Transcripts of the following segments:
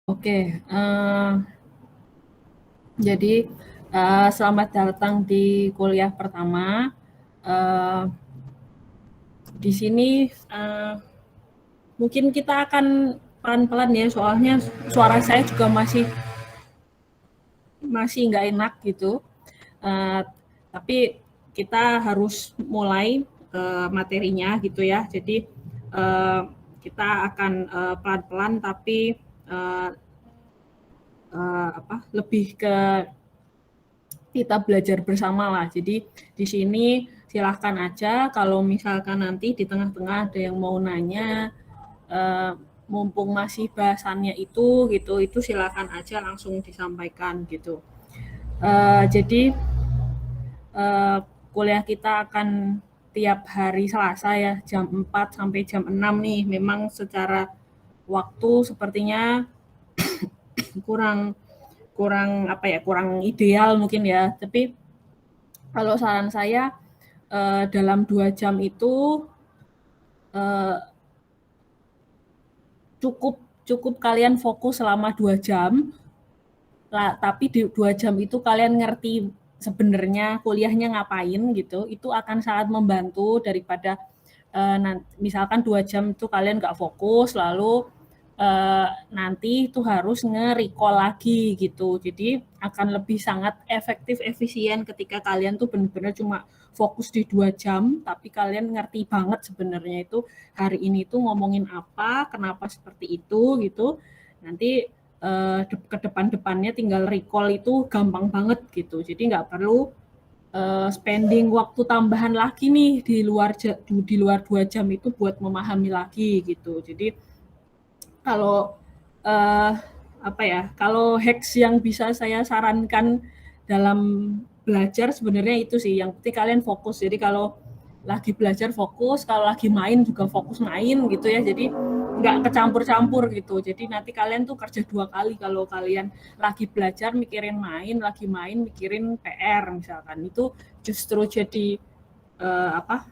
Oke, jadi selamat datang di kuliah pertama. Di sini mungkin kita akan pelan-pelan ya, soalnya suara saya juga masih nggak enak gitu. Uh, tapi kita harus mulai materinya gitu ya. Jadi kita akan pelan-pelan tapi uh, lebih ke kita belajar bersama lah. Jadi di sini silahkan aja kalau misalkan nanti di tengah-tengah ada yang mau nanya, eh, mumpung masih bahasannya itu silahkan aja langsung disampaikan gitu. Jadi kuliah kita akan tiap hari Selasa ya jam 4 sampai jam 6 nih. Memang secara waktu sepertinya kurang kurang kurang ideal mungkin ya, tapi kalau saran saya dalam 2 jam itu eh, cukup cukup kalian fokus selama 2 jam lah, tapi di 2 jam itu kalian ngerti sebenarnya kuliahnya ngapain gitu, itu akan sangat membantu daripada misalkan 2 jam itu kalian nggak fokus lalu nanti itu harus nge-recall lagi gitu. Jadi akan lebih sangat efektif, efisien ketika kalian tuh benar-benar cuma fokus di 2 jam, tapi kalian ngerti banget sebenarnya itu hari ini tuh ngomongin apa, kenapa seperti itu gitu. Nanti ke depan-depannya tinggal recall itu gampang banget gitu. Jadi nggak perlu spending waktu tambahan lagi nih di luar 2 jam itu buat memahami lagi gitu. Jadi kalau uh, kalau hacks yang bisa saya sarankan dalam belajar sebenarnya itu sih, yang penting kalian fokus. Jadi kalau lagi belajar fokus, kalau lagi main juga fokus main gitu ya. Jadi nggak kecampur-campur gitu. Jadi nanti kalian tuh kerja 2 kali kalau kalian lagi belajar mikirin main, lagi main mikirin PR misalkan. Itu justru jadi apa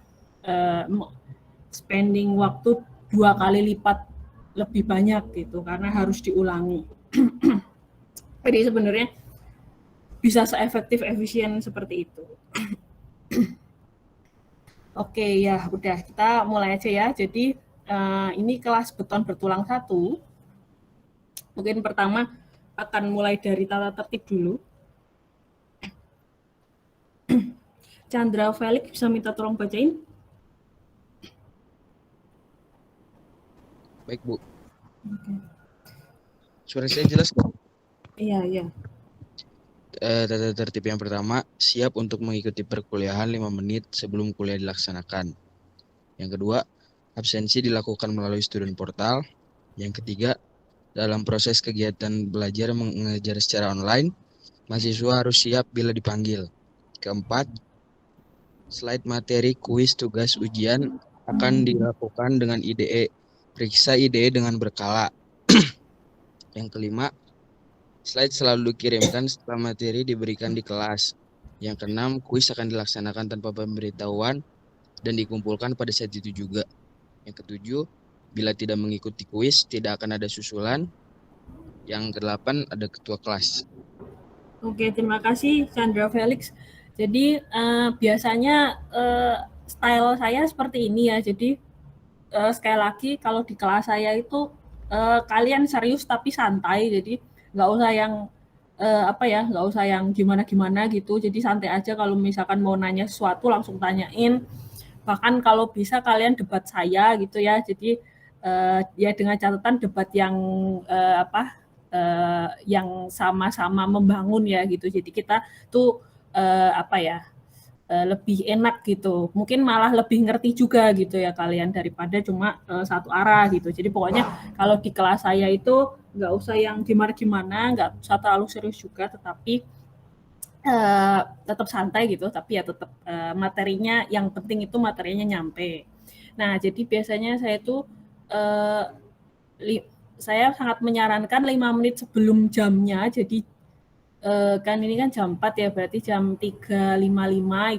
spending waktu 2 kali lipat lebih banyak gitu karena harus diulangi. Jadi sebenarnya bisa seefektif efisien seperti itu. Oke ya, udah kita mulai aja ya. Jadi ini kelas beton bertulang 1. Mungkin pertama akan mulai dari tata tertib dulu. Chandra Felix bisa minta tolong bacain. Baik, Bu. Suara saya jelas kok? Iya, iya. Tata tertib yang pertama, siap untuk mengikuti perkuliahan 5 menit sebelum kuliah dilaksanakan. Yang kedua, absensi dilakukan melalui student portal. Yang ketiga, dalam proses kegiatan belajar mengajar secara online, mahasiswa harus siap bila dipanggil. Keempat, slide materi kuis tugas ujian akan dilakukan dengan IDE. Periksa IDE dengan berkala. Yang kelima, slide selalu dikirimkan setelah materi diberikan di kelas. Yang keenam, kuis akan dilaksanakan tanpa pemberitahuan dan dikumpulkan pada saat itu juga. Yang ketujuh, bila tidak mengikuti kuis, tidak akan ada susulan. Yang kedelapan, ada ketua kelas. Oke, terima kasih Chandra Felix. Jadi biasanya style saya seperti ini ya. Jadi sekali lagi kalau di kelas saya itu kalian serius tapi santai. Jadi nggak usah yang nggak usah yang gimana-gimana gitu. Jadi santai aja, kalau misalkan mau nanya sesuatu langsung tanyain. Bahkan kalau bisa kalian debat saya gitu ya. Jadi ya dengan catatan debat yang yang sama-sama membangun ya gitu. Jadi kita tuh lebih enak gitu. Mungkin malah lebih ngerti juga gitu ya kalian daripada cuma satu arah gitu. Jadi pokoknya kalau di kelas saya itu nggak usah yang gimana-gimana, nggak usah terlalu serius juga, tetapi tetap santai gitu. Tapi ya tetap materinya, yang penting itu materinya nyampe. Nah, jadi biasanya saya tuh eh, saya sangat menyarankan 5 menit sebelum jamnya. Jadi kan ini kan jam 4 ya, berarti jam 3.55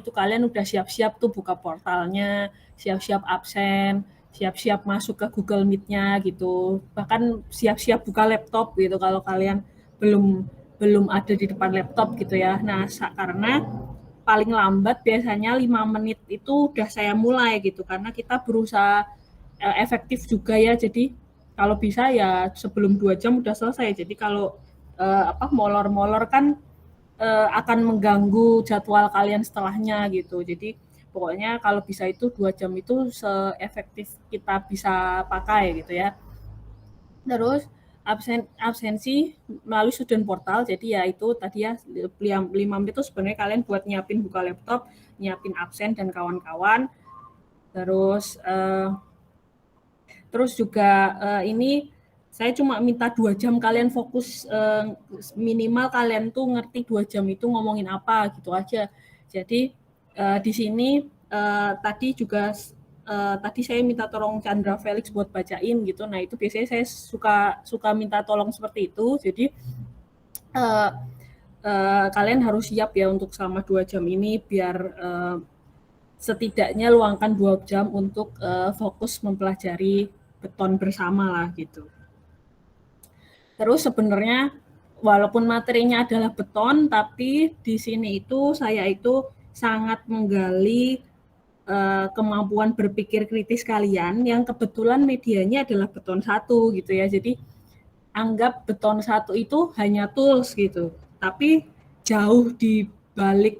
itu kalian udah siap-siap tuh buka portalnya, siap-siap absen, siap-siap masuk ke Google Meet-nya gitu. Bahkan siap-siap buka laptop gitu kalau kalian belum belum ada di depan laptop gitu ya. Nah, karena paling lambat biasanya 5 menit itu udah saya mulai gitu karena kita berusaha efektif juga ya. Jadi kalau bisa ya sebelum 2 jam udah selesai. Jadi kalau molor-molor kan akan mengganggu jadwal kalian setelahnya gitu. Jadi pokoknya kalau bisa itu 2 jam itu seefektif kita bisa pakai gitu ya. Terus absensi melalui student portal. Jadi ya itu tadi ya 5 menit itu sebenarnya kalian buat nyiapin buka laptop, nyiapin absen dan kawan-kawan. Terus terus juga ini saya cuma minta 2 jam kalian fokus, minimal kalian tuh ngerti 2 jam itu ngomongin apa gitu aja. Jadi di sini tadi juga tadi saya minta tolong Chandra Felix buat bacain gitu. Nah itu biasanya saya suka minta tolong seperti itu. Jadi uh, kalian harus siap ya untuk selama 2 jam ini biar setidaknya luangkan 2 jam untuk fokus mempelajari beton bersama lah gitu. Terus sebenarnya walaupun materinya adalah beton, tapi di sini itu saya itu sangat menggali kemampuan berpikir kritis kalian yang kebetulan medianya adalah beton 1 gitu ya. Jadi anggap beton 1 itu hanya tools gitu, tapi jauh di balik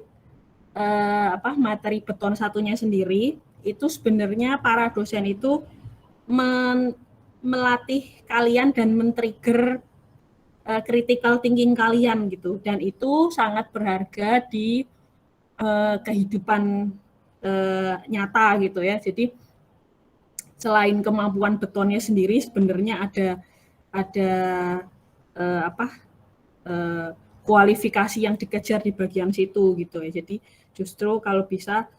materi beton satunya sendiri itu sebenarnya para dosen itu melatih kalian dan men-trigger critical thinking kalian gitu, dan itu sangat berharga di kehidupan nyata gitu ya. Jadi selain kemampuan betonnya sendiri sebenarnya ada kualifikasi yang dikejar di bagian situ gitu ya. Jadi justru kalau bisa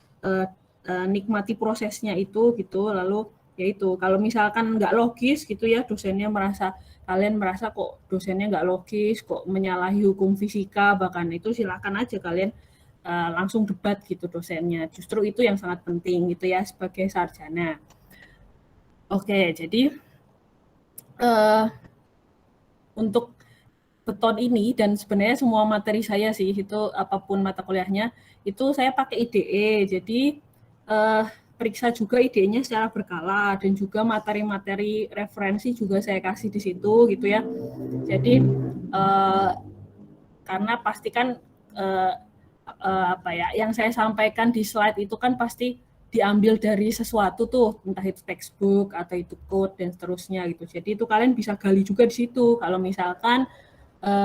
nikmati prosesnya itu gitu. Lalu yaitu kalau misalkan nggak logis gitu ya, kalian merasa kok dosennya nggak logis, kok menyalahi hukum fisika bahkan, itu silakan aja kalian langsung debat gitu dosennya. Justru itu yang sangat penting gitu ya sebagai sarjana. Oke, jadi untuk beton ini dan sebenarnya semua materi saya sih itu apapun mata kuliahnya itu saya pakai IDE. Jadi periksa juga IDE-nya secara berkala dan juga materi-materi referensi juga saya kasih di situ gitu ya. Jadi karena pastikan yang saya sampaikan di slide itu kan pasti diambil dari sesuatu tuh, entah itu textbook atau itu code dan seterusnya gitu. Jadi itu kalian bisa gali juga di situ. Kalau misalkan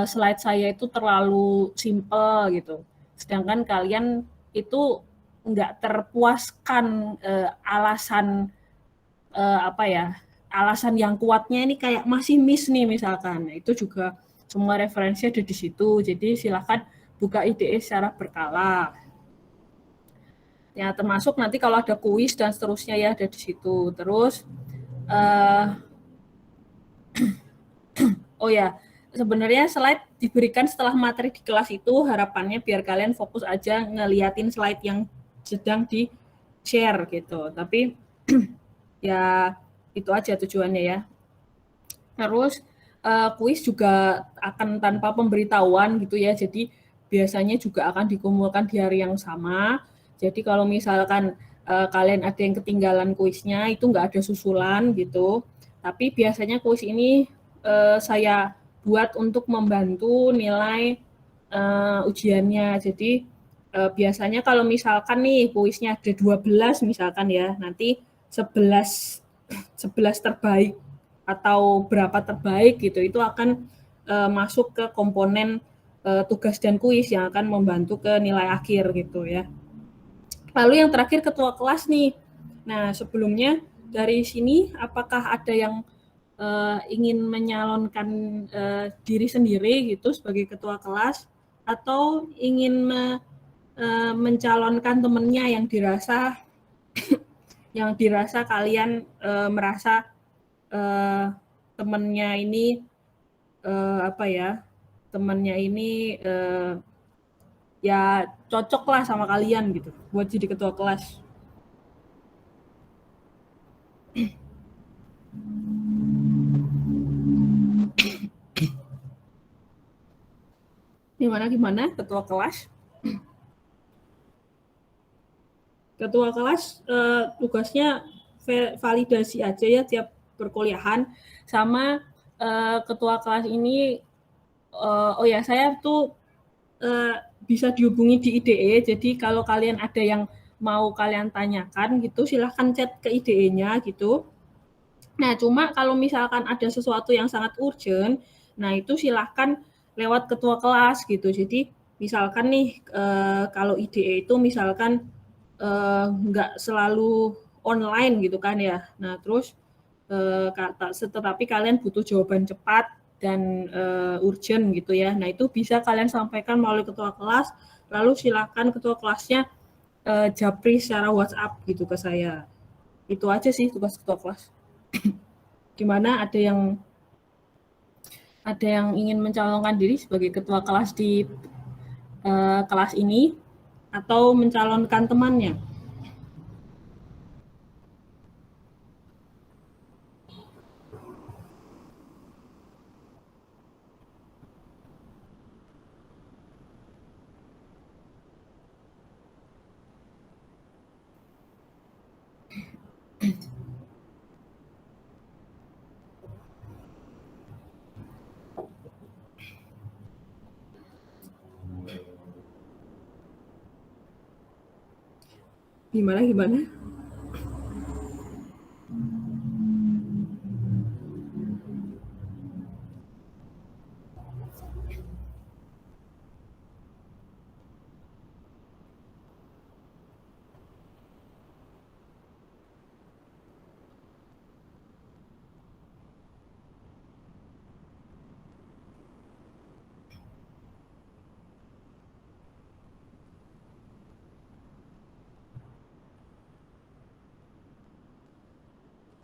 slide saya itu terlalu simple gitu, sedangkan kalian itu nggak terpuaskan alasan alasan yang kuatnya ini kayak masih miss nih misalkan. Nah, itu juga semua referensi ada di situ. Jadi silakan buka IDE secara berkala. Ya, termasuk nanti kalau ada kuis dan seterusnya ya ada di situ. Terus oh ya, sebenarnya slide diberikan setelah materi di kelas itu harapannya biar kalian fokus aja ngeliatin slide yang sedang di share gitu. Tapi ya itu aja tujuannya ya. Terus kuis juga akan tanpa pemberitahuan gitu ya. Jadi biasanya juga akan dikumpulkan di hari yang sama. Jadi kalau misalkan kalian ada yang ketinggalan kuisnya itu nggak ada susulan gitu. Tapi biasanya kuis ini saya buat untuk membantu nilai ujiannya. Jadi biasanya kalau misalkan nih kuisnya ada 12 misalkan ya, nanti 11 terbaik atau berapa terbaik gitu itu akan masuk ke komponen tugas dan kuis yang akan membantu ke nilai akhir gitu ya. Lalu yang terakhir ketua kelas nih. Nah, sebelumnya dari sini apakah ada yang ingin menyalonkan diri sendiri gitu sebagai ketua kelas atau ingin mencalonkan temennya yang dirasa kalian merasa temennya ini temennya ini ya cocok lah sama kalian gitu buat jadi ketua kelas. Gimana ketua kelas? Ketua kelas tugasnya validasi aja ya tiap perkuliahan, sama ketua kelas ini oh ya saya tuh bisa dihubungi di IDE, jadi kalau kalian ada yang mau kalian tanyakan gitu silahkan chat ke IDE-nya gitu. Nah cuma kalau misalkan ada sesuatu yang sangat urgent, nah itu silahkan lewat ketua kelas gitu. Jadi misalkan nih kalau IDE itu misalkan nggak selalu online gitu kan ya. Nah terus tetapi kalian butuh jawaban cepat dan urgent gitu ya. Nah itu bisa kalian sampaikan melalui ketua kelas. Lalu silakan ketua kelasnya japri secara WhatsApp gitu ke saya. Itu aja sih tugas ketua kelas. Gimana ada yang ingin mencalonkan diri sebagai ketua kelas di kelas ini atau mencalonkan temannya? Gimana?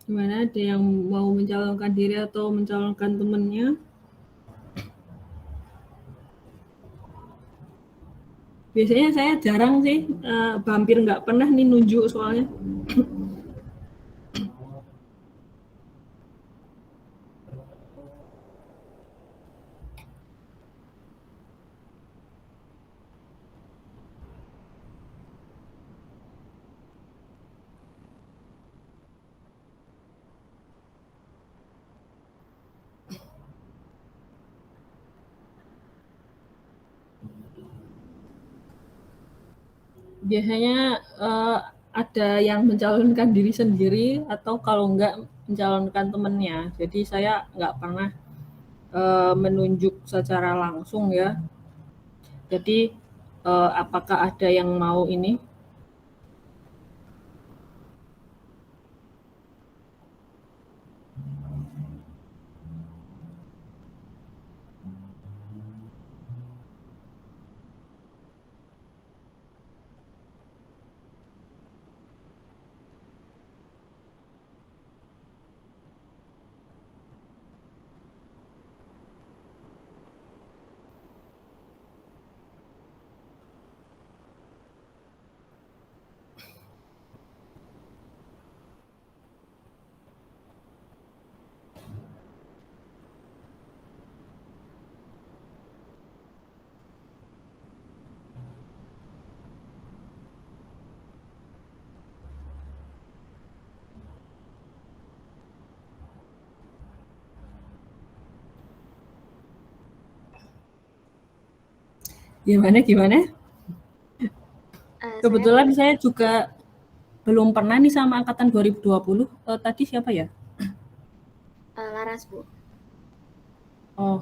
Gimana ada yang mau mencalonkan diri atau mencalonkan temannya? Biasanya saya jarang sih, hampir nggak pernah nih nunjuk soalnya. Biasanya ada yang mencalonkan diri sendiri atau kalau enggak mencalonkan temannya. Jadi saya nggak pernah menunjuk secara langsung ya. Jadi apakah ada yang mau ini? Gimana? Kebetulan saya juga belum pernah nih sama angkatan 2020. Tadi siapa ya? Laras, Bu. Oh,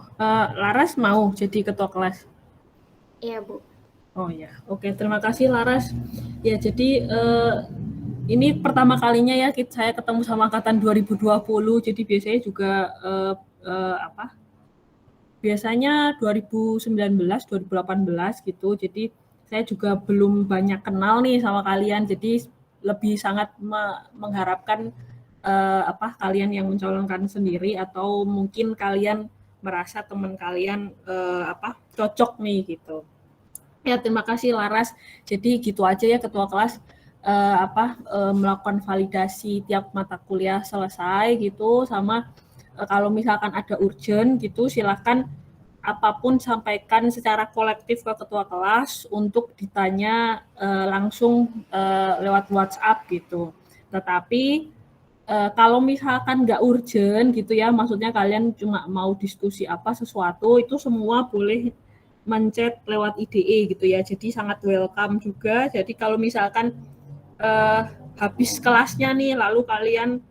Laras mau jadi ketua kelas? Iya, Bu. Oh ya, oke. Terima kasih Laras. Ya, jadi ini pertama kalinya ya saya ketemu sama angkatan 2020. Jadi biasanya juga biasanya 2019, 2018 gitu. Jadi saya juga belum banyak kenal nih sama kalian. Jadi lebih sangat mengharapkan kalian yang mencalonkan sendiri atau mungkin kalian merasa teman kalian cocok nih gitu. Ya, terima kasih Laras. Jadi gitu aja ya ketua kelas melakukan validasi tiap mata kuliah selesai gitu, sama kalau misalkan ada urgent gitu silakan apapun sampaikan secara kolektif ke ketua kelas untuk ditanya langsung lewat WhatsApp gitu. Tetapi kalau misalkan nggak urgent gitu ya, maksudnya kalian cuma mau diskusi apa sesuatu, itu semua boleh menchat lewat IDE gitu ya. Jadi sangat welcome juga. Jadi kalau misalkan habis kelasnya nih, lalu kalian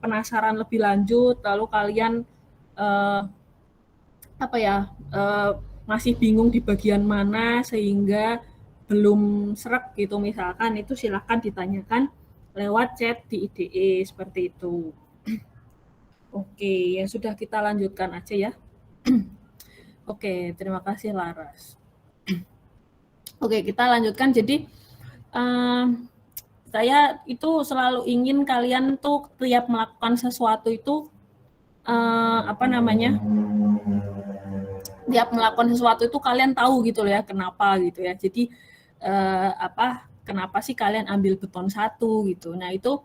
penasaran lebih lanjut, lalu kalian masih bingung di bagian mana sehingga belum srek gitu misalkan, itu silahkan ditanyakan lewat chat di IDE seperti itu. Oke, ya sudah, kita lanjutkan aja ya. Oke, terima kasih Laras. Oke, kita lanjutkan. Jadi saya itu selalu ingin kalian tuh tiap melakukan sesuatu itu tiap melakukan sesuatu itu kalian tahu gitu ya kenapa gitu ya. Jadi kenapa sih kalian ambil beton 1 gitu. Nah, itu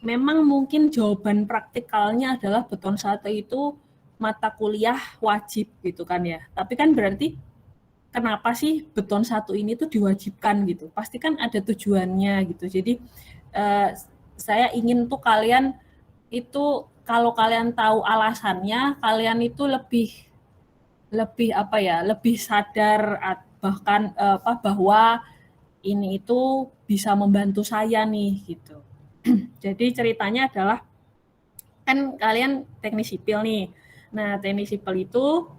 memang mungkin jawaban praktikalnya adalah beton 1 itu mata kuliah wajib gitu kan ya. Tapi kan berarti kenapa sih beton 1 ini tuh diwajibkan gitu? Pasti kan ada tujuannya gitu. Jadi saya ingin tuh kalian itu kalau kalian tahu alasannya, kalian itu lebih sadar bahkan bahwa ini itu bisa membantu saya nih gitu. Jadi ceritanya adalah kan kalian teknik sipil nih. Nah, teknik sipil itu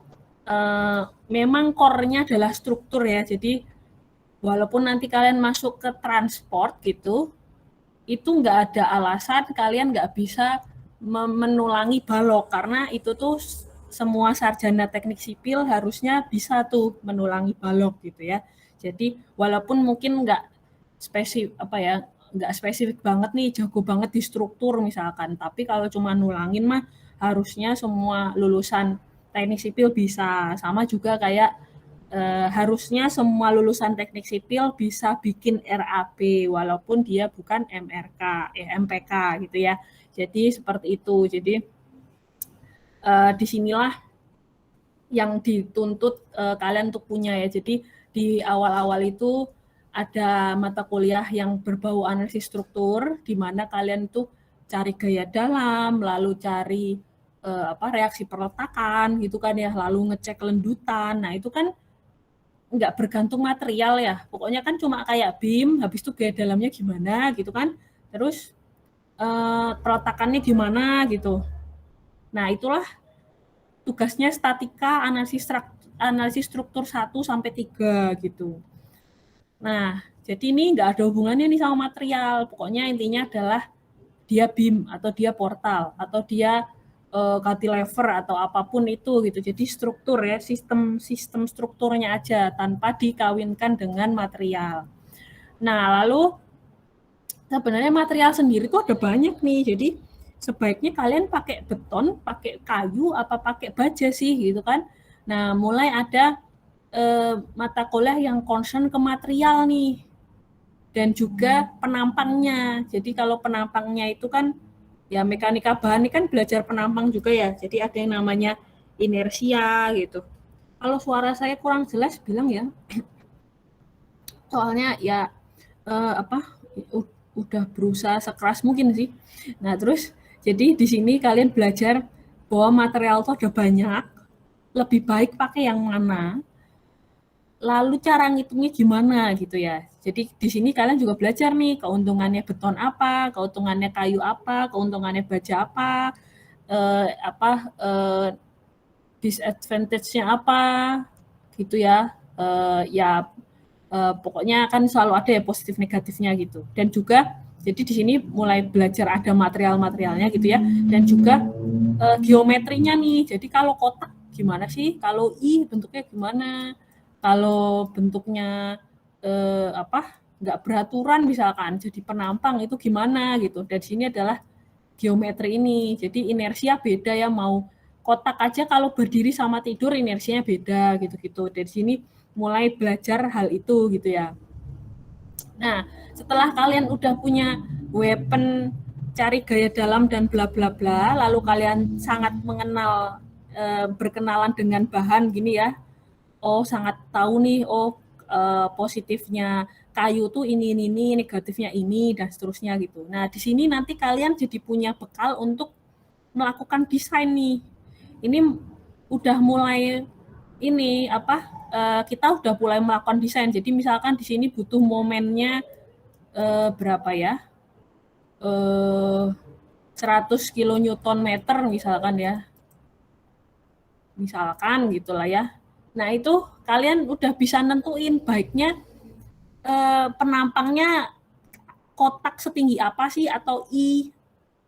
memang core-nya adalah struktur ya. Jadi walaupun nanti kalian masuk ke transport gitu, itu nggak ada alasan kalian nggak bisa menulangi balok, karena itu tuh semua sarjana teknik sipil harusnya bisa tuh menulangi balok gitu ya. Jadi walaupun mungkin nggak spesifik banget nih, jago banget di struktur misalkan, tapi kalau cuma nulangin mah harusnya semua lulusan teknik sipil bisa. Sama juga kayak harusnya semua lulusan teknik sipil bisa bikin RAP walaupun dia bukan MPK gitu ya. Jadi seperti itu. Jadi disinilah yang dituntut kalian untuk punya ya. Jadi di awal-awal itu ada mata kuliah yang berbau analisis struktur, di mana kalian tuh cari gaya dalam, lalu cari reaksi perletakan gitu kan ya, lalu ngecek lendutan. Nah, itu kan nggak bergantung material ya, pokoknya kan cuma kayak beam, habis itu gaya dalamnya gimana gitu kan, terus peletakannya gimana gitu. Nah, itulah tugasnya statika analisis struktur 1 sampai 3 gitu. Nah, jadi ini nggak ada hubungannya nih sama material, pokoknya intinya adalah dia beam atau dia portal atau dia cantilever atau apapun itu gitu. Jadi struktur ya, sistem strukturnya aja tanpa dikawinkan dengan material. Nah, lalu sebenarnya material sendiri tuh ada banyak nih. Jadi sebaiknya kalian pakai beton, pakai kayu, apa pakai baja sih gitu kan. Nah, mulai ada mata kuliah yang concern ke material nih. Dan juga penampangnya. Jadi kalau penampangnya itu kan ya mekanika bahan ini kan belajar penampang juga ya. Jadi ada yang namanya inersia gitu. Kalau suara saya kurang jelas bilang ya. Soalnya ya udah berusaha sekeras mungkin sih. Nah, terus jadi di sini kalian belajar bahwa material itu ada banyak. Lebih baik pakai yang mana? Lalu cara ngitungnya gimana gitu ya. Jadi di sini kalian juga belajar nih keuntungannya beton apa, keuntungannya kayu apa, keuntungannya baja apa, disadvantage-nya apa gitu ya. Pokoknya kan selalu ada ya positif negatifnya gitu. Dan juga jadi di sini mulai belajar ada material-materialnya gitu ya, dan juga geometrinya nih. Jadi kalau kotak gimana sih? Kalau I bentuknya gimana? Kalau bentuknya nggak beraturan misalkan jadi penampang itu gimana gitu. Dan di sini adalah geometri ini. Jadi inersia beda ya, mau kotak aja kalau berdiri sama tidur inersinya beda gitu-gitu. Dari sini mulai belajar hal itu gitu ya. Nah, setelah kalian udah punya weapon cari gaya dalam dan bla bla bla, lalu kalian sangat mengenal berkenalan dengan bahan gini ya, oh sangat tahu nih, oh positifnya kayu tuh ini, negatifnya ini, dan seterusnya gitu. Nah, di sini nanti kalian jadi punya bekal untuk melakukan desain nih. Ini udah mulai ini apa? Kita udah mulai melakukan desain. Jadi misalkan di sini butuh momennya berapa ya? 100 kilonewton meter misalkan ya. Misalkan gitulah ya. Nah, itu kalian udah bisa nentuin baiknya penampangnya kotak setinggi apa sih atau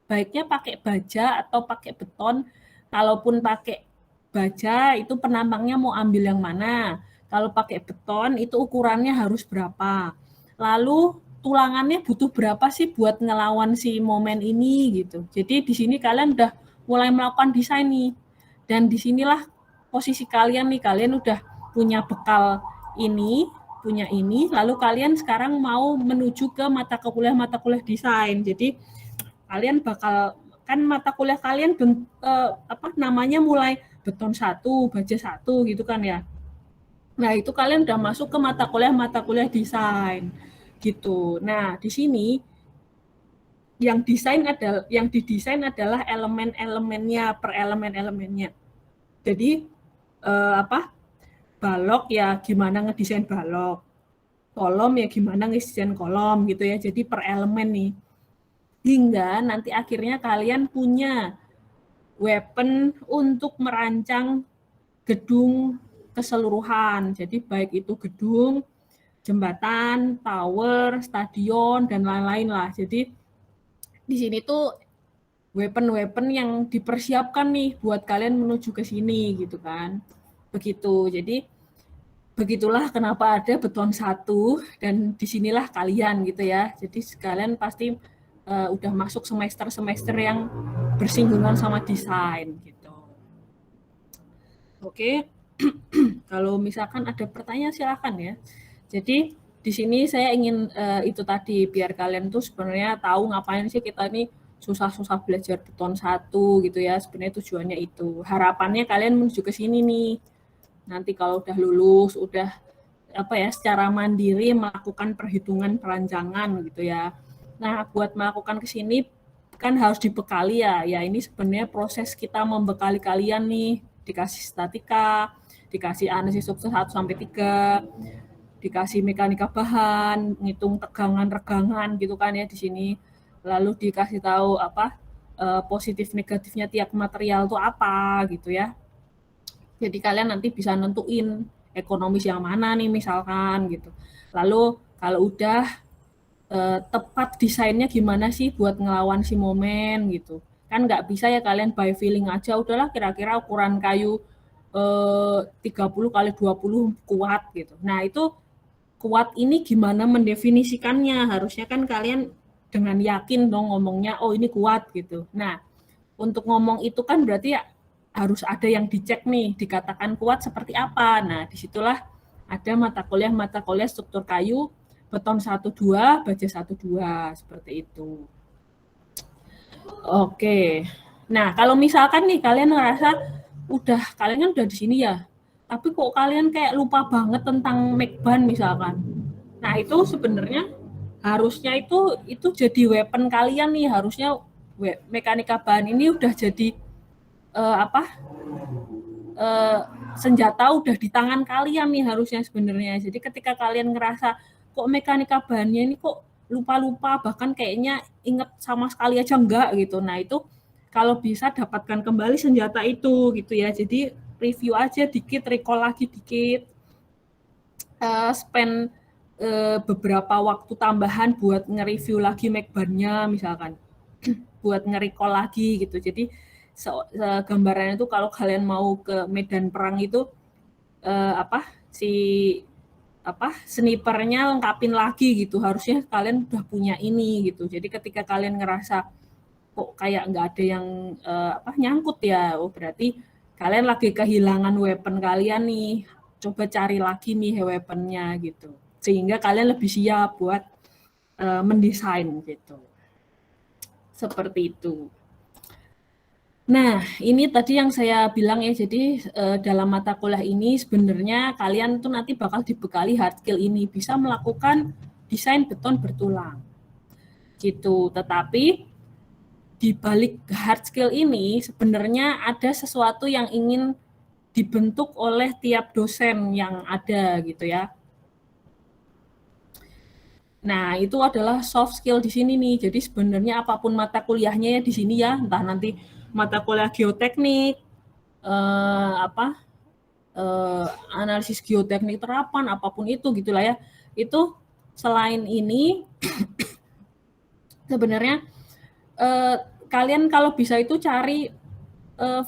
baiknya pakai baja atau pakai beton. Kalaupun pakai baja itu penampangnya mau ambil yang mana. Kalau pakai beton itu ukurannya harus berapa. Lalu tulangannya butuh berapa sih buat ngelawan si momen ini gitu. Jadi di sini kalian udah mulai melakukan desain nih. Dan disinilah posisi kalian nih, kalian udah punya bekal ini, punya ini, lalu kalian sekarang mau menuju ke mata kuliah desain. Jadi kalian bakal kan mata kuliah kalian namanya mulai beton 1, baja 1 gitu kan ya. Nah, itu kalian udah masuk ke mata kuliah desain gitu. Nah, di sini yang didesain adalah elemen-elemennya, per elemen-elemennya. Jadi balok ya gimana ngedesain balok, kolom ya gimana ngedesain kolom gitu ya. Jadi per elemen nih. Hingga nanti akhirnya kalian punya weapon untuk merancang gedung keseluruhan. Jadi baik itu gedung, jembatan, tower, stadion, dan lain-lain lah. Jadi di sini tuh weapon-weapon yang dipersiapkan nih buat kalian menuju ke sini gitu kan. Begitu. Jadi begitulah kenapa ada beton 1 dan disinilah kalian gitu ya. Jadi kalian pasti udah masuk semester-semester yang bersinggungan sama desain gitu. Oke, kalau misalkan ada pertanyaan silakan ya. Jadi di sini saya ingin itu tadi biar kalian tuh sebenarnya tahu ngapain sih kita ini susah-susah belajar beton 1 gitu ya. Sebenarnya tujuannya itu. Harapannya kalian menuju ke sini nih. Nanti kalau udah lulus, udah secara mandiri melakukan perhitungan perancangan gitu ya. Nah, buat melakukan ke sini kan harus dibekali ya. Ya ini sebenarnya proses kita membekali kalian nih, dikasih statika, dikasih analisis struktur 1 sampai 3, dikasih mekanika bahan, ngitung tegangan-regangan gitu kan ya di sini. Lalu dikasih tahu positif negatifnya tiap material itu apa gitu ya. Jadi kalian nanti bisa nentuin ekonomis yang mana nih misalkan gitu. Lalu kalau udah tepat desainnya gimana sih buat ngelawan si momen gitu. Kan nggak bisa ya kalian by feeling aja, udahlah kira-kira ukuran kayu 30 kali 20 kuat gitu. Nah itu kuat ini gimana mendefinisikannya, harusnya kan kalian dengan yakin dong ngomongnya, oh ini kuat gitu. Nah untuk ngomong itu kan berarti ya harus ada yang dicek nih, dikatakan kuat seperti apa. Nah, disitulah ada mata kuliah struktur kayu, beton 1-2, baja 1-2, seperti itu. Oke. Nah, kalau misalkan nih kalian ngerasa kalian kan udah di sini ya, tapi kok kalian kayak lupa banget tentang Mekban misalkan. Nah, itu sebenarnya harusnya itu jadi weapon kalian nih, harusnya mekanika bahan ini udah jadi senjata udah di tangan kalian nih harusnya sebenarnya. Jadi ketika kalian ngerasa kok mekanika bahannya ini kok lupa-lupa, bahkan kayaknya inget sama sekali aja enggak gitu. Nah itu kalau bisa dapatkan kembali senjata itu gitu ya. Jadi review aja dikit, recall lagi dikit, spend beberapa waktu tambahan buat nge-review lagi Mekbannya misalkan, buat nge-recall lagi gitu. Jadi gambarannya itu kalau kalian mau ke medan perang itu snipernya lengkapin lagi gitu, harusnya kalian udah punya ini gitu. Jadi ketika kalian ngerasa kok kayak nggak ada yang nyangkut ya, oh berarti kalian lagi kehilangan weapon kalian nih, coba cari lagi nih weaponnya gitu, sehingga kalian lebih siap buat mendesain gitu, seperti itu. Nah, ini tadi yang saya bilang ya, jadi dalam mata kuliah ini sebenarnya kalian tuh nanti bakal dibekali hard skill ini, bisa melakukan desain beton bertulang gitu. Tetapi di balik hard skill ini sebenarnya ada sesuatu yang ingin dibentuk oleh tiap dosen yang ada gitu ya. Nah, itu adalah soft skill di sini nih. Jadi sebenarnya apapun mata kuliahnya ya di sini ya, entah nanti mata kuliah geoteknik, analisis geoteknik terapan, apapun itu gitulah ya. Itu selain ini sebenarnya kalian kalau bisa itu cari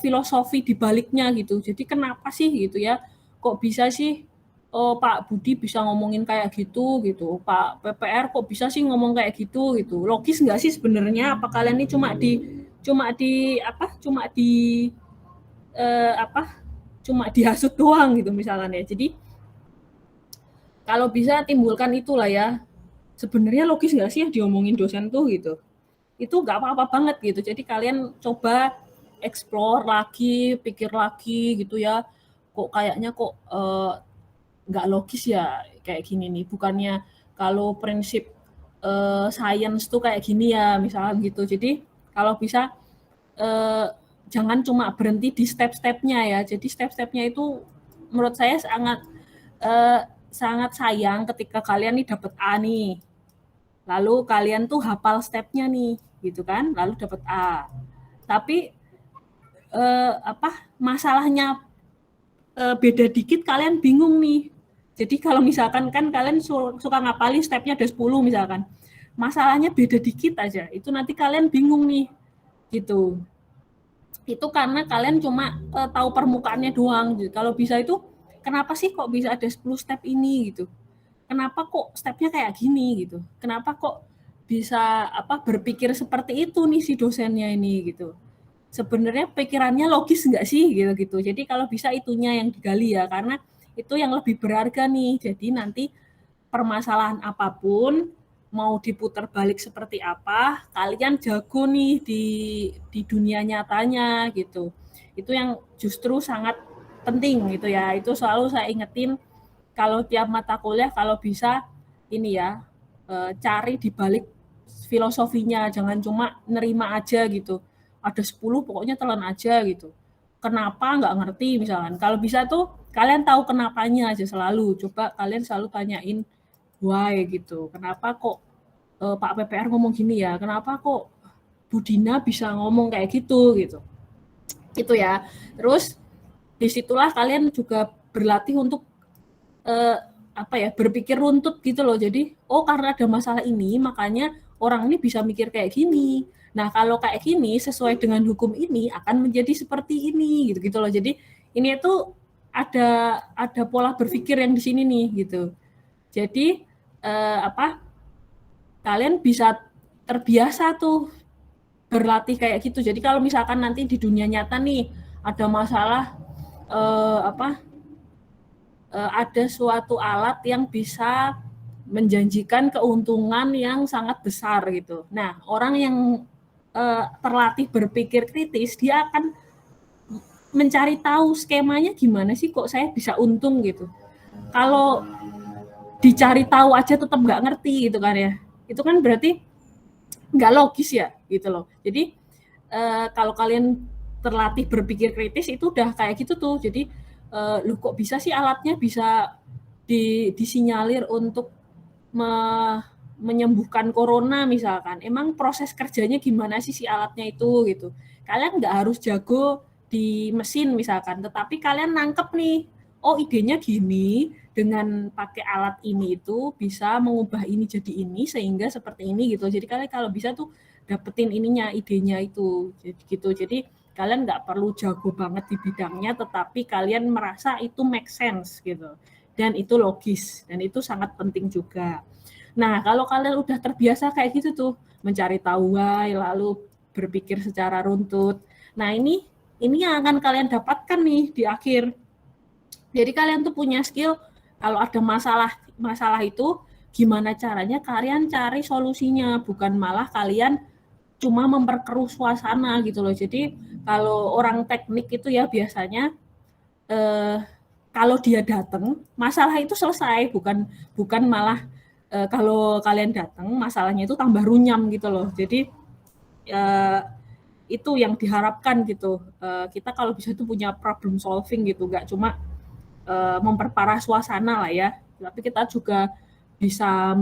filosofi di baliknya gitu. Jadi kenapa sih gitu ya? Kok bisa sih Pak Budi bisa ngomongin kayak gitu gitu. Pak PPR kok bisa sih ngomong kayak gitu gitu. Logis nggak sih sebenarnya? Apa kalian ini cuma dihasut doang gitu misalnya ya. Jadi kalau bisa timbulkan itulah ya. Sebenarnya logis nggak sih yang diomongin dosen tuh gitu. Itu nggak apa-apa banget gitu. Jadi kalian coba explore lagi, pikir lagi gitu ya. Kok kayaknya kok nggak logis ya kayak gini nih. Bukannya kalau prinsip science tuh kayak gini ya misalnya gitu. Jadi kalau bisa eh, jangan cuma berhenti di step-stepnya ya. Jadi step-stepnya itu menurut saya eh, sangat sayang ketika kalian nih dapat A nih. Lalu kalian tuh hafal stepnya nih, gitu kan? Lalu dapat A. Tapi masalahnya beda dikit kalian bingung nih. Jadi kalau misalkan kan kalian suka ngapalin stepnya ada 10 misalkan. Masalahnya beda dikit aja. Itu nanti kalian bingung nih. Gitu. Itu karena kalian cuma tahu permukaannya doang. Gitu. Kalau bisa itu kenapa sih kok bisa ada 10 step ini gitu. Kenapa kok stepnya kayak gini gitu. Kenapa kok bisa berpikir seperti itu nih si dosennya ini gitu. Sebenarnya pikirannya logis nggak sih gitu. Jadi kalau bisa itunya yang digali ya karena itu yang lebih berharga nih. Jadi nanti permasalahan apapun mau diputar balik seperti apa, kalian jago nih di dunia nyatanya gitu. Itu yang justru sangat penting gitu ya. Itu selalu saya ingetin kalau tiap mata kuliah kalau bisa ini ya cari di balik filosofinya, jangan cuma nerima aja gitu. Ada 10 pokoknya telan aja gitu. Kenapa nggak ngerti misalkan. Kalau bisa tuh kalian tahu kenapanya aja selalu. Coba kalian selalu tanyain why gitu. Kenapa kok Pak PPR ngomong gini ya? Kenapa kok Bu Dina bisa ngomong kayak gitu gitu. Itu ya. Terus disitulah kalian juga berlatih untuk berpikir runtut gitu loh. Jadi, oh karena ada masalah ini, makanya orang ini bisa mikir kayak gini. Nah, kalau kayak gini sesuai dengan hukum ini akan menjadi seperti ini gitu loh. Jadi, ini tuh ada pola berpikir yang di sini nih gitu. Jadi, kalian bisa terbiasa tuh berlatih kayak gitu. Jadi kalau misalkan nanti di dunia nyata nih ada masalah ada suatu alat yang bisa menjanjikan keuntungan yang sangat besar gitu. Nah, orang yang terlatih berpikir kritis, dia akan mencari tahu skemanya gimana sih kok saya bisa untung gitu. Kalau dicari tahu aja tetap nggak ngerti gitu kan ya. Itu kan berarti nggak logis ya gitu loh. Jadi kalau kalian terlatih berpikir kritis itu udah kayak gitu tuh. Jadi lu kok bisa sih alatnya bisa disinyalir untuk menyembuhkan corona misalkan. Emang proses kerjanya gimana sih si alatnya itu gitu. Kalian nggak harus jago di mesin misalkan, tetapi kalian nangkep nih, oh idenya gini, dengan pakai alat ini itu bisa mengubah ini jadi ini sehingga seperti ini gitu. Jadi kalian kalau bisa tuh dapetin ininya, idenya itu gitu. Jadi kalian nggak perlu jago banget di bidangnya, tetapi kalian merasa itu make sense gitu. Dan itu logis, dan itu sangat penting juga. Nah, kalau kalian udah terbiasa kayak gitu tuh, mencari tahu why, lalu berpikir secara runtut. Nah, ini yang akan kalian dapatkan nih di akhir. Jadi kalian tuh punya skill kalau ada masalah itu gimana caranya kalian cari solusinya, bukan malah kalian cuma memperkeruh suasana gitu loh. Jadi Kalau orang teknik itu ya biasanya kalau dia datang, masalah itu selesai, bukan malah kalau kalian datang masalahnya itu tambah runyam gitu loh. Jadi itu yang diharapkan gitu. Kita kalau bisa tuh punya problem solving gitu, nggak cuma memperparah suasana lah ya, tapi kita juga bisa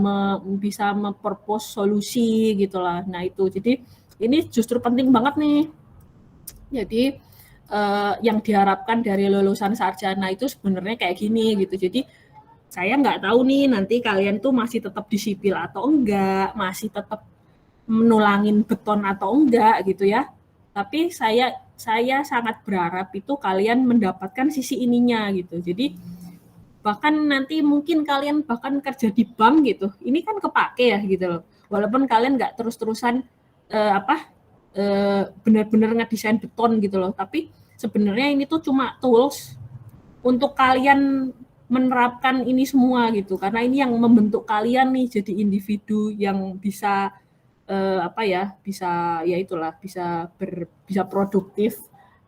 memperpose solusi gitulah. Nah itu, jadi ini justru penting banget nih. Jadi yang diharapkan dari lulusan sarjana itu sebenarnya kayak gini gitu. Jadi saya nggak tahu nih nanti kalian tuh masih tetap di sipil atau enggak, masih tetap menulangin beton atau enggak gitu ya. Tapi saya sangat berharap itu kalian mendapatkan sisi ininya gitu. Jadi bahkan nanti mungkin kalian bahkan kerja di bank gitu. Ini kan kepake ya gitu loh. Walaupun kalian nggak terus-terusan benar-benar ngedesain beton gitu loh. Tapi sebenarnya ini tuh cuma tools untuk kalian menerapkan ini semua gitu. Karena ini yang membentuk kalian nih jadi individu yang bisa bisa produktif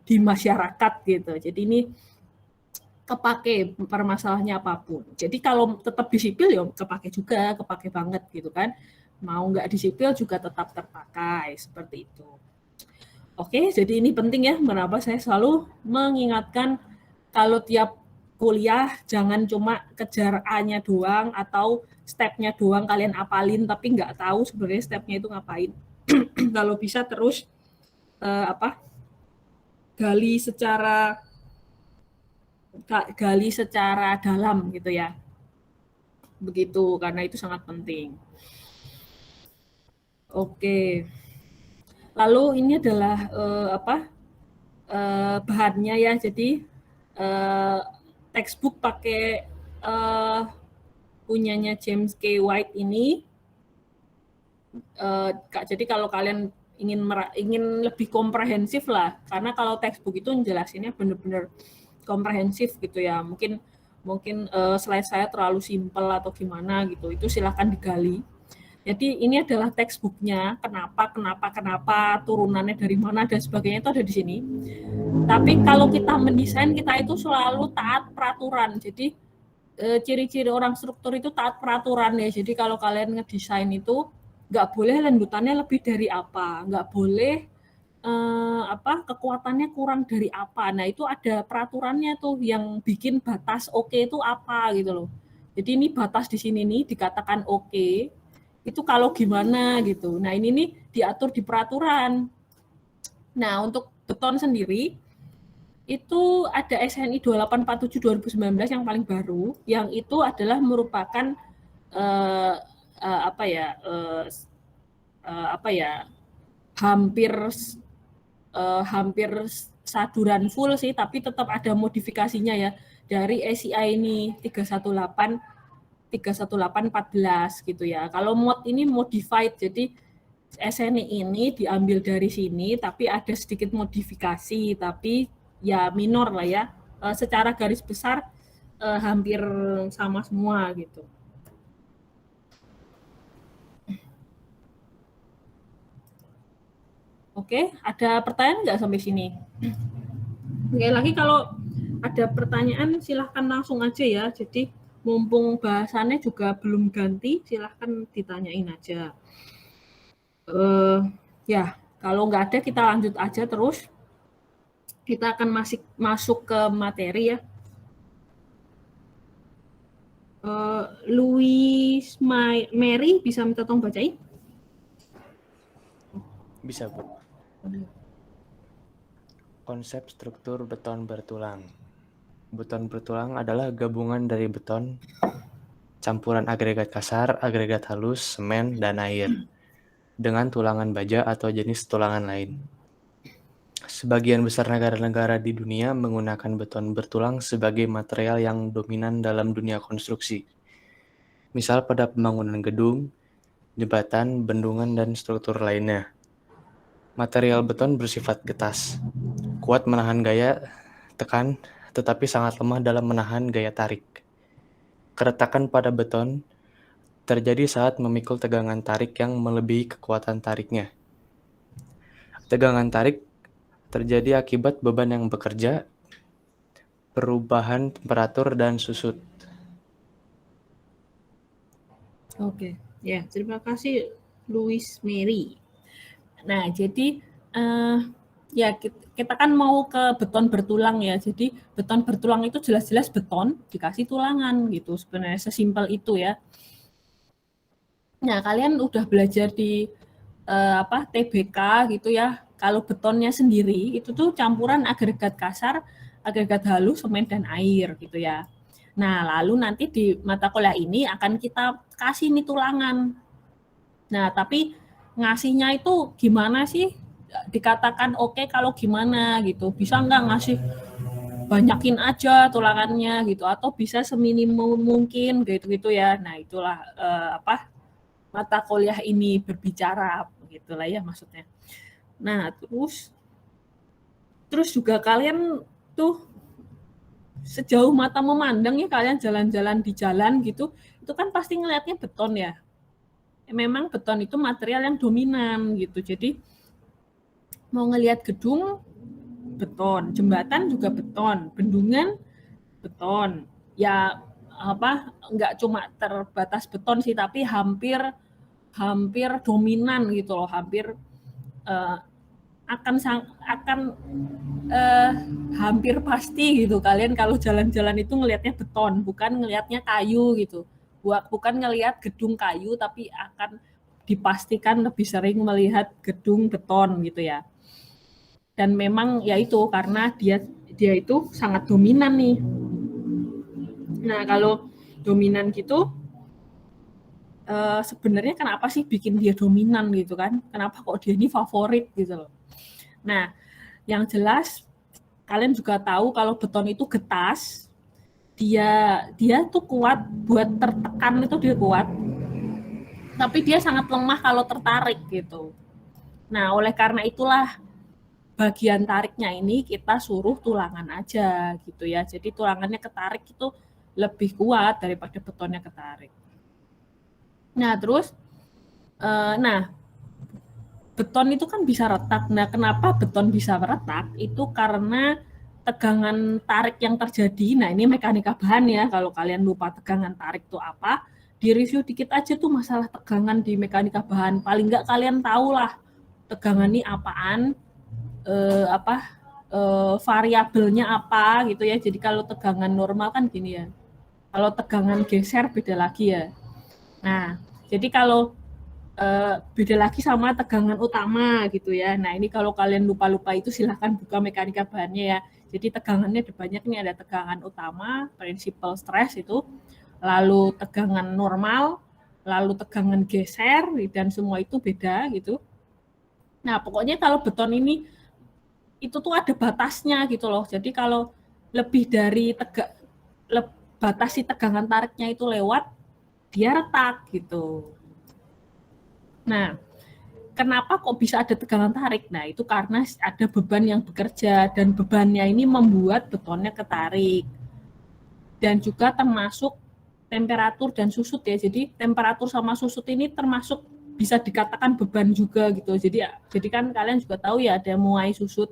di masyarakat gitu. Jadi ini kepake permasalahannya apapun. Jadi kalau tetap di sipil ya kepake juga, kepake banget gitu kan. Mau nggak di sipil juga tetap terpakai seperti itu. Oke, jadi ini penting ya, kenapa saya selalu mengingatkan kalau tiap kuliah jangan cuma kejar A-nya doang atau step-nya doang kalian apalin tapi nggak tahu sebenarnya step-nya itu ngapain. Kalau bisa terus gali secara dalam gitu ya. Begitu, karena itu sangat penting. Oke. Lalu ini adalah bahannya ya. Jadi textbook pakai punyanya James K. White ini. Jadi kalau kalian ingin lebih komprehensif lah, karena kalau textbook itu jelasinnya benar-benar komprehensif gitu ya. Mungkin slide saya terlalu simpel atau gimana gitu. Itu silahkan digali. Jadi ini adalah textbooknya, kenapa, turunannya dari mana dan sebagainya itu ada di sini. Tapi kalau kita mendesain, kita itu selalu taat peraturan. Jadi ciri-ciri orang struktur itu taat peraturan ya. Jadi kalau kalian ngedesain itu nggak boleh lanjutannya lebih dari apa, nggak boleh kekuatannya kurang dari apa. Nah itu ada peraturannya tuh yang bikin batas oke itu apa gitu loh. Jadi ini batas di sini nih dikatakan oke. Itu kalau gimana gitu. Nah ini nih diatur di peraturan. Nah untuk beton sendiri itu ada SNI 2847 2019 yang paling baru, yang itu adalah merupakan hampir saduran full sih, tapi tetap ada modifikasinya ya dari ACI ini 31814 gitu ya. Kalau mod ini modified, jadi SNI ini diambil dari sini, tapi ada sedikit modifikasi, tapi ya minor lah ya. Secara garis besar hampir sama semua gitu. Oke, ada pertanyaan nggak sampai sini? Oke, lagi kalau ada pertanyaan silahkan langsung aja ya. Jadi mumpung bahasannya juga belum ganti, silahkan ditanyain aja. Ya, kalau nggak ada kita lanjut aja terus. Kita akan masuk ke materi ya. Louis Mary bisa minta tolong bacain? Bisa, Bu. Konsep struktur beton bertulang. Beton bertulang adalah gabungan dari beton, campuran agregat kasar, agregat halus, semen, dan air, dengan tulangan baja atau jenis tulangan lain. Sebagian besar negara-negara di dunia menggunakan beton bertulang sebagai material yang dominan dalam dunia konstruksi. Misal pada pembangunan gedung, jembatan, bendungan, dan struktur lainnya. Material beton bersifat getas, kuat menahan gaya tekan, tetapi sangat lemah dalam menahan gaya tarik. Keretakan pada beton terjadi saat memikul tegangan tarik yang melebihi kekuatan tariknya. Tegangan tarik terjadi akibat beban yang bekerja, perubahan temperatur, dan susut. Oke, ya terima kasih Louis Mary. Nah, jadi ya kita kan mau ke beton bertulang ya. Jadi beton bertulang itu jelas-jelas beton dikasih tulangan gitu. Sebenarnya sesimpel itu ya. Nah, kalian udah belajar di TBK gitu ya. Kalau betonnya sendiri itu tuh campuran agregat kasar, agregat halus, semen dan air gitu ya. Nah, lalu nanti di mata kuliah ini akan kita kasih nih tulangan. Nah, tapi ngasihnya itu gimana sih? Dikatakan oke kalau gimana gitu. Bisa nggak ngasih banyakin aja tulangannya gitu atau bisa seminimum mungkin gitu-gitu ya. Nah, itulah mata kuliah ini berbicara gitulah ya maksudnya. Nah, terus juga kalian tuh sejauh mata memandang ya kalian jalan-jalan di jalan gitu, itu kan pasti ngelihatnya beton ya. Memang beton itu material yang dominan gitu. Jadi mau ngelihat gedung beton, jembatan juga beton, bendungan beton. Ya nggak cuma terbatas beton sih, tapi hampir dominan gitu loh, hampir hampir pasti gitu kalian kalau jalan-jalan itu ngelihatnya beton, bukan ngelihatnya kayu gitu. Bukan ngelihat gedung kayu, tapi akan dipastikan lebih sering melihat gedung beton gitu ya. Dan memang ya itu karena dia itu sangat dominan nih. Nah, kalau dominan gitu sebenarnya kenapa sih bikin dia dominan gitu kan? Kenapa kok dia ini favorit gitu loh. Nah, yang jelas kalian juga tahu kalau beton itu getas, dia tuh kuat buat tertekan itu dia kuat. Tapi dia sangat lemah kalau tertarik gitu. Nah, oleh karena itulah bagian tariknya ini kita suruh tulangan aja gitu ya. Jadi tulangannya ketarik itu lebih kuat daripada betonnya ketarik. Nah, terus beton itu kan bisa retak. Nah, kenapa beton bisa retak? Itu karena tegangan tarik yang terjadi. Nah, ini mekanika bahan ya. Kalau kalian lupa tegangan tarik itu apa, di review dikit aja tuh masalah tegangan di mekanika bahan. Paling nggak kalian tahu lah tegangan ini apaan, variabelnya apa gitu ya. Jadi kalau tegangan normal kan gini ya. Kalau tegangan geser beda lagi ya. Nah, jadi kalau beda lagi sama tegangan utama gitu ya. Nah, ini kalau kalian lupa-lupa itu silahkan buka mekanika bahannya ya. Jadi tegangannya ada banyak nih, ada tegangan utama, principal stress itu, lalu tegangan normal, lalu tegangan geser, dan semua itu beda gitu. Nah, pokoknya kalau beton ini itu tuh ada batasnya gitu loh. Jadi kalau lebih dari batasi tegangan tariknya itu lewat, dia retak gitu. Nah, kenapa kok bisa ada tegangan tarik? Nah, itu karena ada beban yang bekerja dan bebannya ini membuat betonnya ketarik. Dan juga termasuk temperatur dan susut ya. Jadi temperatur sama susut ini termasuk bisa dikatakan beban juga gitu. Jadi kan kalian juga tahu ya ada muai, susut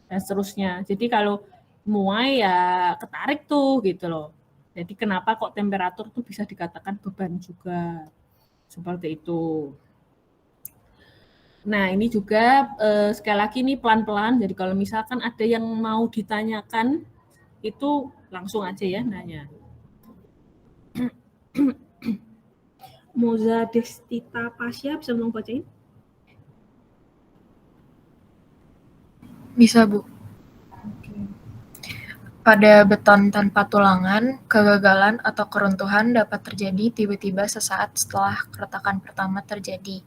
dan seterusnya. Jadi kalau muai ya ketarik tuh gitu loh. Jadi kenapa kok temperatur tuh bisa dikatakan beban juga. Seperti itu. Nah, ini juga sekali lagi nih pelan-pelan. Jadi kalau misalkan ada yang mau ditanyakan, itu langsung aja ya nanya. Moza Destita Pasya bisa tolong bacain? Bisa, Bu. Pada beton tanpa tulangan, kegagalan atau keruntuhan dapat terjadi tiba-tiba sesaat setelah keretakan pertama terjadi.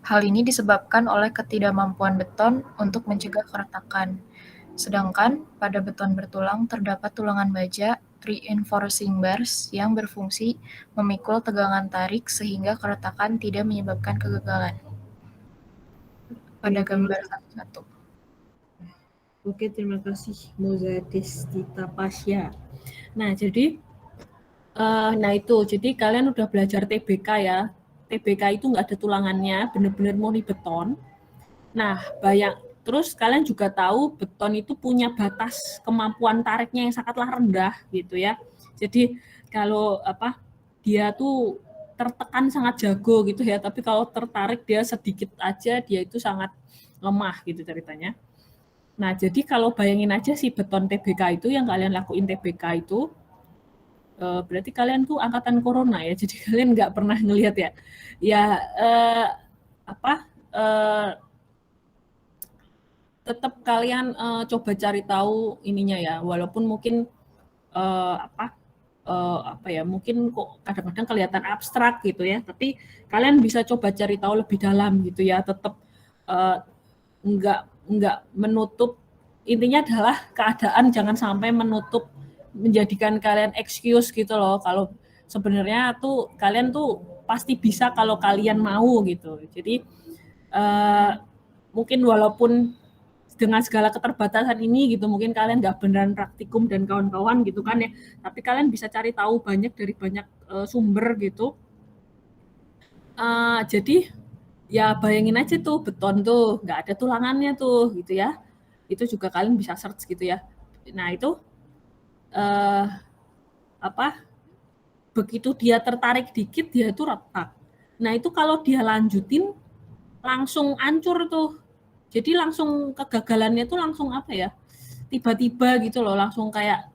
Hal ini disebabkan oleh ketidakmampuan beton untuk mencegah keretakan. Sedangkan pada beton bertulang terdapat tulangan baja, reinforcing bars, yang berfungsi memikul tegangan tarik sehingga keretakan tidak menyebabkan kegagalan. Pada gambar 1. Oke, terima kasih Moza Destita Pasya. Nah, jadi jadi kalian udah belajar TBK ya. TBK itu nggak ada tulangannya, benar-benar murni beton. Nah, Terus kalian juga tahu beton itu punya batas kemampuan tariknya yang sangatlah rendah gitu ya. Jadi kalau dia tuh tertekan sangat jago gitu ya, tapi kalau tertarik dia sedikit aja dia itu sangat lemah gitu ceritanya. Nah, jadi kalau bayangin aja si beton TBK itu yang kalian lakuin TBK itu berarti kalian tuh angkatan corona ya. Jadi kalian nggak pernah ngelihat ya. Ya tetap kalian coba cari tahu ininya ya, walaupun mungkin mungkin kok kadang-kadang kelihatan abstrak gitu ya, tapi kalian bisa coba cari tahu lebih dalam gitu ya, tetap nggak menutup, intinya adalah keadaan jangan sampai menutup menjadikan kalian excuse gitu loh, kalau sebenarnya tuh kalian tuh pasti bisa kalau kalian mau gitu. Jadi mungkin walaupun dengan segala keterbatasan ini gitu, mungkin kalian nggak beneran praktikum dan kawan-kawan gitu kan ya, tapi kalian bisa cari tahu banyak dari banyak sumber gitu. Jadi ya bayangin aja tuh beton tuh nggak ada tulangannya tuh gitu ya, itu juga kalian bisa search gitu ya. Nah itu begitu dia tertarik dikit dia tuh retak. Nah itu kalau dia lanjutin langsung hancur tuh. Jadi langsung kegagalannya tuh langsung tiba-tiba gitu loh, langsung kayak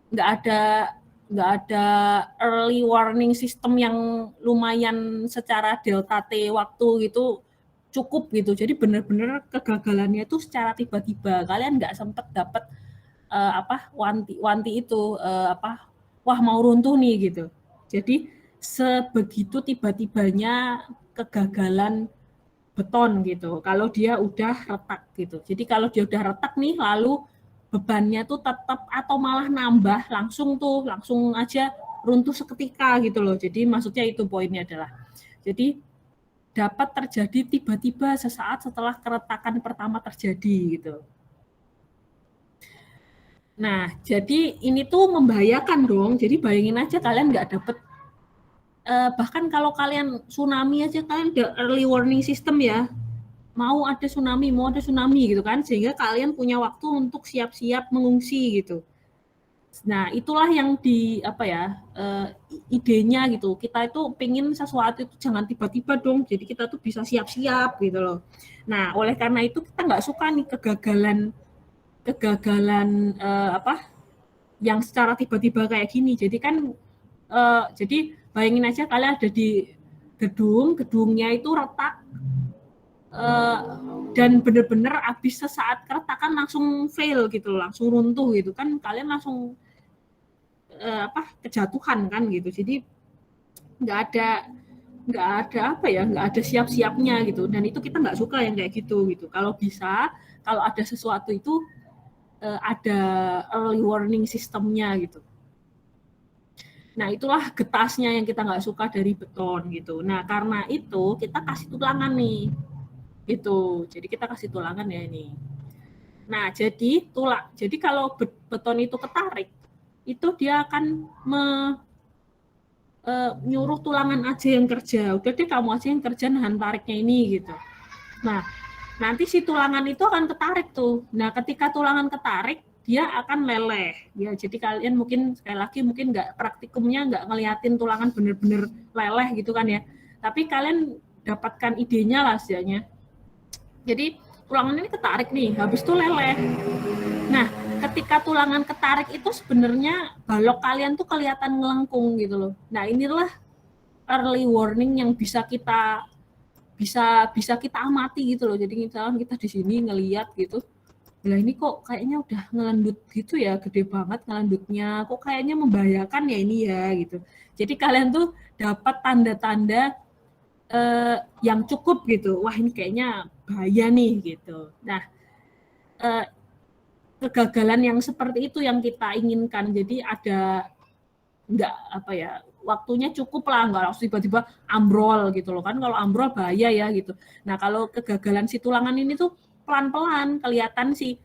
nggak ada early warning system yang lumayan secara delta T waktu gitu cukup gitu. Jadi benar-benar kegagalannya tuh secara tiba-tiba. Kalian nggak sempet dapat wanti itu wah mau runtuh nih gitu. Jadi sebegitu tiba-tibanya kegagalan beton gitu, kalau dia udah retak gitu. Jadi kalau dia udah retak nih, lalu bebannya tuh tetap atau malah nambah, langsung aja runtuh seketika gitu loh. Jadi maksudnya itu poinnya adalah, jadi dapat terjadi tiba-tiba sesaat setelah keretakan pertama terjadi gitu. Nah, jadi ini tuh membahayakan dong. Jadi bayangin aja kalian nggak dapet, bahkan kalau kalian tsunami aja kalian ada early warning system ya. Mau ada tsunami gitu kan, sehingga kalian punya waktu untuk siap-siap mengungsi gitu. Nah, itulah yang idenya gitu. Kita itu pengen sesuatu itu jangan tiba-tiba dong. Jadi kita tuh bisa siap-siap gitu loh. Nah, oleh karena itu kita nggak suka nih kegagalan yang secara tiba-tiba kayak gini. Jadi kan jadi bayangin aja kalian ada di gedungnya itu retak dan benar-benar habis sesaat keretakan langsung fail gitu, langsung runtuh gitu kan, kalian langsung kejatuhan kan gitu. Jadi nggak ada siap-siapnya gitu, dan itu kita nggak suka yang kayak gitu. Kalau bisa, kalau ada sesuatu itu ada early warning sistemnya gitu. Nah, itulah getasnya yang kita nggak suka dari beton gitu. Nah, karena itu kita kasih tulangan nih, gitu. Jadi kita kasih tulangan ya ini. Nah, jadi kalau beton itu ketarik, itu dia akan nyuruh tulangan aja yang kerja. Udah deh kamu aja yang kerja nahan tariknya ini gitu. Nah, nanti si tulangan itu akan ketarik tuh. Nah, ketika tulangan ketarik, dia akan meleleh. Ya, jadi kalian mungkin sekali lagi mungkin nggak praktikumnya nggak ngeliatin tulangan bener-bener leleh gitu kan ya. Tapi kalian dapatkan idenya lah setidaknya. Jadi tulangan ini ketarik nih, habis itu leleh. Nah, ketika tulangan ketarik itu sebenarnya balok kalian tuh kelihatan ngelengkung gitu loh. Nah, inilah early warning yang bisa kita amati gitu loh. Jadi misalnya kita di sini ngelihat gitu, lah ini kok kayaknya udah ngelendut gitu ya, gede banget ngelendutnya, kok kayaknya membahayakan ya ini ya gitu. Jadi kalian tuh dapat tanda-tanda yang cukup gitu, wah ini kayaknya bahaya nih gitu. Nah, kegagalan yang seperti itu yang kita inginkan. Jadi ada waktunya cukup lah, nggak langsung tiba-tiba ambrol gitu loh kan. Kalau ambrol bahaya ya gitu. Nah, kalau kegagalan si tulangan ini tuh pelan-pelan kelihatan si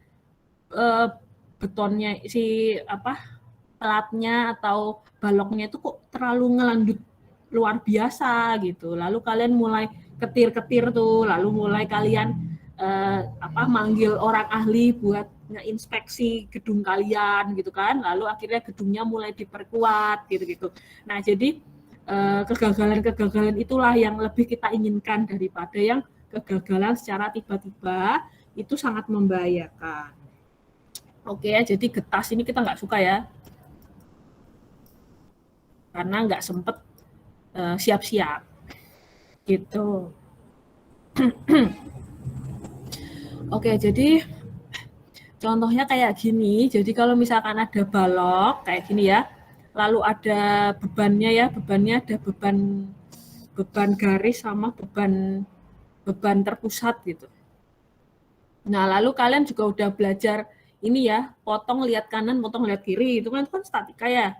betonnya, si pelatnya atau baloknya itu kok terlalu ngelandut luar biasa gitu. Lalu kalian mulai ketir-ketir tuh, lalu mulai kalian manggil orang ahli buat ngeinspeksi gedung kalian gitu kan, lalu akhirnya gedungnya mulai diperkuat gitu-gitu. Nah, jadi kegagalan-kegagalan itulah yang lebih kita inginkan daripada yang kegagalan secara tiba-tiba, itu sangat membahayakan. Oke ya, jadi getas ini kita nggak suka ya, karena nggak sempet siap-siap gitu. Oke, jadi contohnya kayak gini. Jadi kalau misalkan ada balok kayak gini ya, lalu ada bebannya ya, bebannya ada beban garis sama beban terpusat gitu. Nah, lalu kalian juga udah belajar ini ya, potong lihat kanan, potong lihat kiri, itu kan statika ya.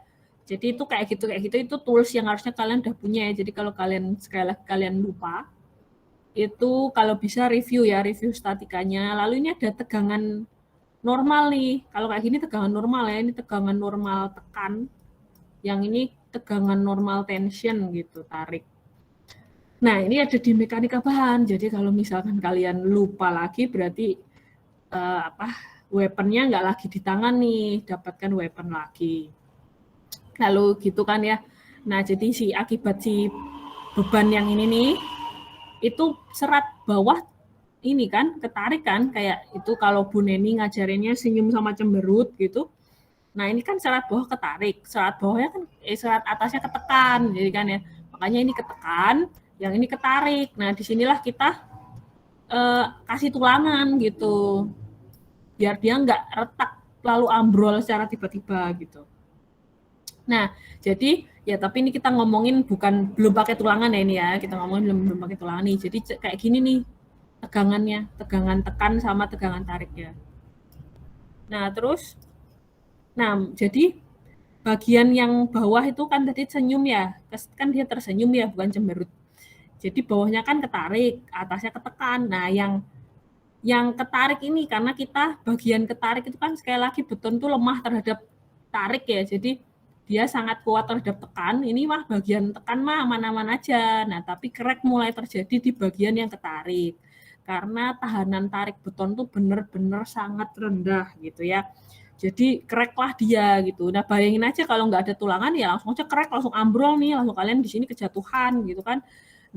Jadi itu kayak gitu itu tools yang harusnya kalian udah punya ya. Jadi kalau kalian sekali lagi kalian lupa, itu kalau bisa review statikanya. Lalu ini ada tegangan normal nih. Kalau kayak gini tegangan normal ya, ini tegangan normal tekan. Yang ini tegangan normal tension gitu, tarik. Nah, ini ada di mekanika bahan. Jadi kalau misalkan kalian lupa lagi, berarti weaponnya nggak lagi di tangan nih, dapatkan weapon lagi. Lalu gitu kan ya. Nah, jadi akibat si beban yang ini nih, itu serat bawah ini kan ketarik kan, kayak itu kalau Bu Neni ngajarinnya senyum sama cemberut gitu. Nah, ini kan serat bawah ketarik, serat bawahnya kan serat atasnya ketekan, jadi kan ya. Makanya ini ketekan, yang ini ketarik. Nah, disinilah kita kasih tulangan gitu, biar dia nggak retak lalu ambrol secara tiba-tiba gitu. Nah, jadi ya tapi ini kita ngomongin belum pakai tulangan ya ini ya, kita ngomongin belum pakai tulangan nih. Jadi kayak gini nih tegangannya, tegangan tekan sama tegangan tariknya. Nah, terus, jadi bagian yang bawah itu kan tadi senyum ya, kan dia tersenyum ya, bukan cemberut. Jadi bawahnya kan ketarik, atasnya ketekan. Nah, yang ketarik ini karena kita bagian ketarik itu kan sekali lagi beton tuh lemah terhadap tarik ya. Jadi dia sangat kuat terhadap tekan. Ini mah bagian tekan mah aman-aman aja. Nah, tapi crack mulai terjadi di bagian yang ketarik. Karena tahanan tarik beton tuh benar-benar sangat rendah gitu ya. Jadi crack lah dia gitu. Nah, bayangin aja kalau nggak ada tulangan ya langsung aja crack, langsung ambrol nih, langsung kalian di sini kejatuhan gitu kan.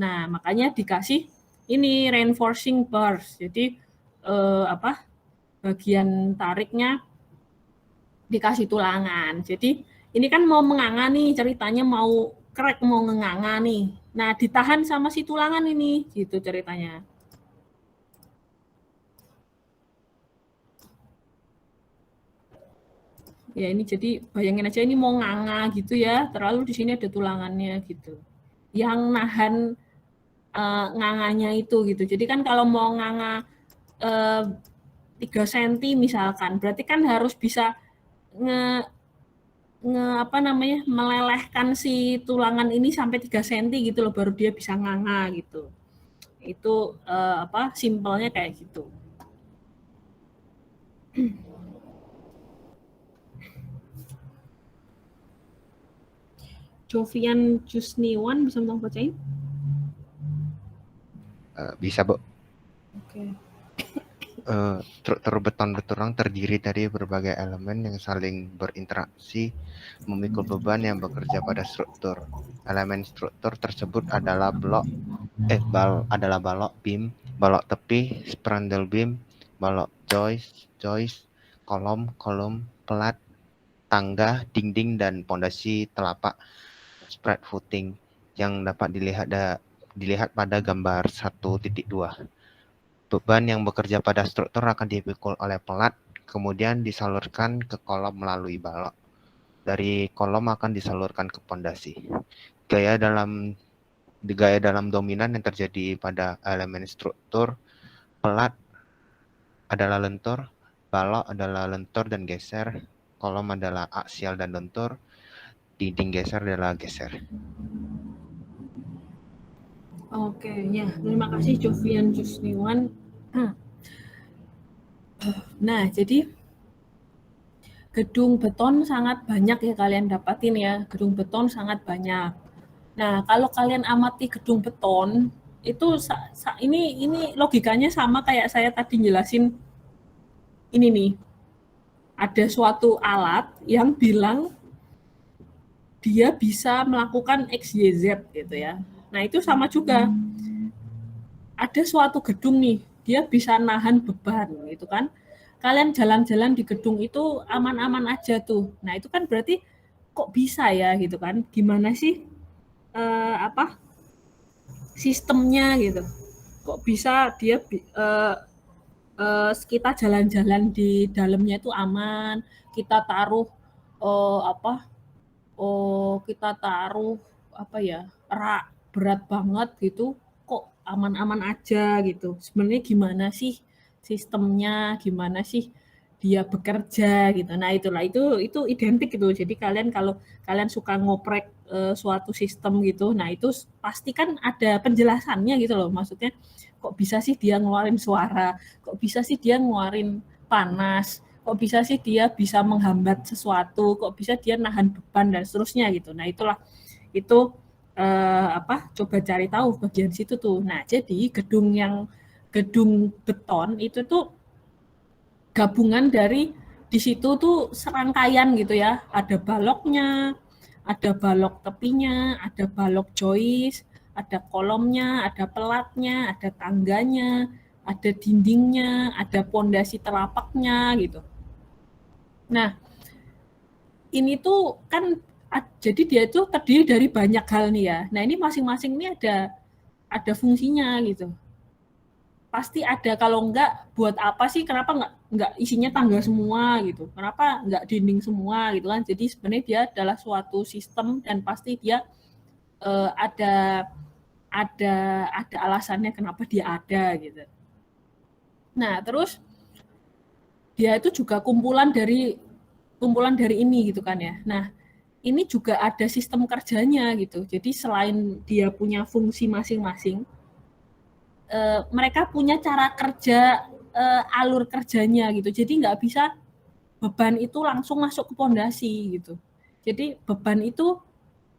Nah, makanya dikasih ini reinforcing bars. Jadi bagian tariknya dikasih tulangan. Jadi ini kan mau menganga nih, ceritanya mau crack, mau nganga nih. Nah, ditahan sama si tulangan ini, gitu ceritanya. Ya ini jadi bayangin aja ini mau nganga gitu ya, terlalu di sini ada tulangannya gitu. Yang nahan nganganya itu gitu. Jadi kan kalau mau nganga 3 cm misalkan, berarti kan harus bisa melelehkan si tulangan ini sampai 3 cm gitu loh, baru dia bisa nganga gitu. Itu simpelnya kayak gitu. Jovian Jusniwan bisa tolong bacain? Bisa, Bu. Oke. Struktur beton bertulang terdiri dari berbagai elemen yang saling berinteraksi memikul beban yang bekerja pada struktur. Elemen struktur tersebut adalah balok beam, balok tepi, spandrel beam, balok joist, kolom, pelat, tangga, dinding, dan pondasi telapak spread footing yang dapat dilihat pada gambar 1.2. Beban yang bekerja pada struktur akan dipikul oleh pelat, kemudian disalurkan ke kolom melalui balok. Dari kolom akan disalurkan ke pondasi. Gaya dalam dominan yang terjadi pada elemen struktur, pelat adalah lentur, balok adalah lentur dan geser, kolom adalah aksial dan lentur, dinding geser adalah geser. Oke, ya. Terima kasih Jovian Jusniwan. Nah, jadi gedung beton sangat banyak ya kalian dapatin ya. Gedung beton sangat banyak. Nah, kalau kalian amati gedung beton, Itu ini logikanya sama kayak saya tadi jelasin ini nih. Ada suatu alat yang bilang dia bisa melakukan X, Y, Z gitu ya. Nah, itu sama juga. Ada suatu gedung nih, dia bisa nahan beban gitu kan. Kalian jalan-jalan di gedung itu aman-aman aja tuh. Nah, itu kan berarti kok bisa ya gitu kan. Gimana sih sistemnya gitu. Kok bisa dia kita jalan-jalan di dalamnya itu aman, kita taruh kita taruh rak berat banget gitu, kok aman-aman aja gitu. Sebenarnya gimana sih sistemnya, gimana sih dia bekerja gitu. Nah, itulah itu identik gitu. Jadi kalau kalian suka ngoprek suatu sistem gitu, nah itu pasti kan ada penjelasannya gitu loh. Maksudnya kok bisa sih dia ngeluarin suara, kok bisa sih dia ngeluarin panas, kok bisa sih dia bisa menghambat sesuatu, kok bisa dia nahan beban dan seterusnya gitu. Nah, itu coba cari tahu bagian situ tuh. Nah, jadi gedung beton itu tuh gabungan dari di situ tuh serangkaian gitu ya. Ada baloknya, ada balok tepinya, ada balok joist, ada kolomnya, ada pelatnya, ada tangganya, ada dindingnya, ada pondasi telapaknya gitu. Nah, ini tuh kan jadi dia itu terdiri dari banyak hal nih ya. Nah, ini masing-masing ini ada fungsinya gitu. Pasti ada, kalau enggak buat apa sih, kenapa enggak isinya tangga semua gitu, kenapa enggak dinding semua gitu kan. Jadi sebenarnya dia adalah suatu sistem dan pasti dia ada alasannya kenapa dia ada gitu. Nah, terus dia itu juga kumpulan dari ini gitu kan ya. Nah, ini juga ada sistem kerjanya gitu. Jadi selain dia punya fungsi masing-masing, mereka punya cara kerja, alur kerjanya gitu. Jadi nggak bisa beban itu langsung masuk ke pondasi gitu. Jadi beban itu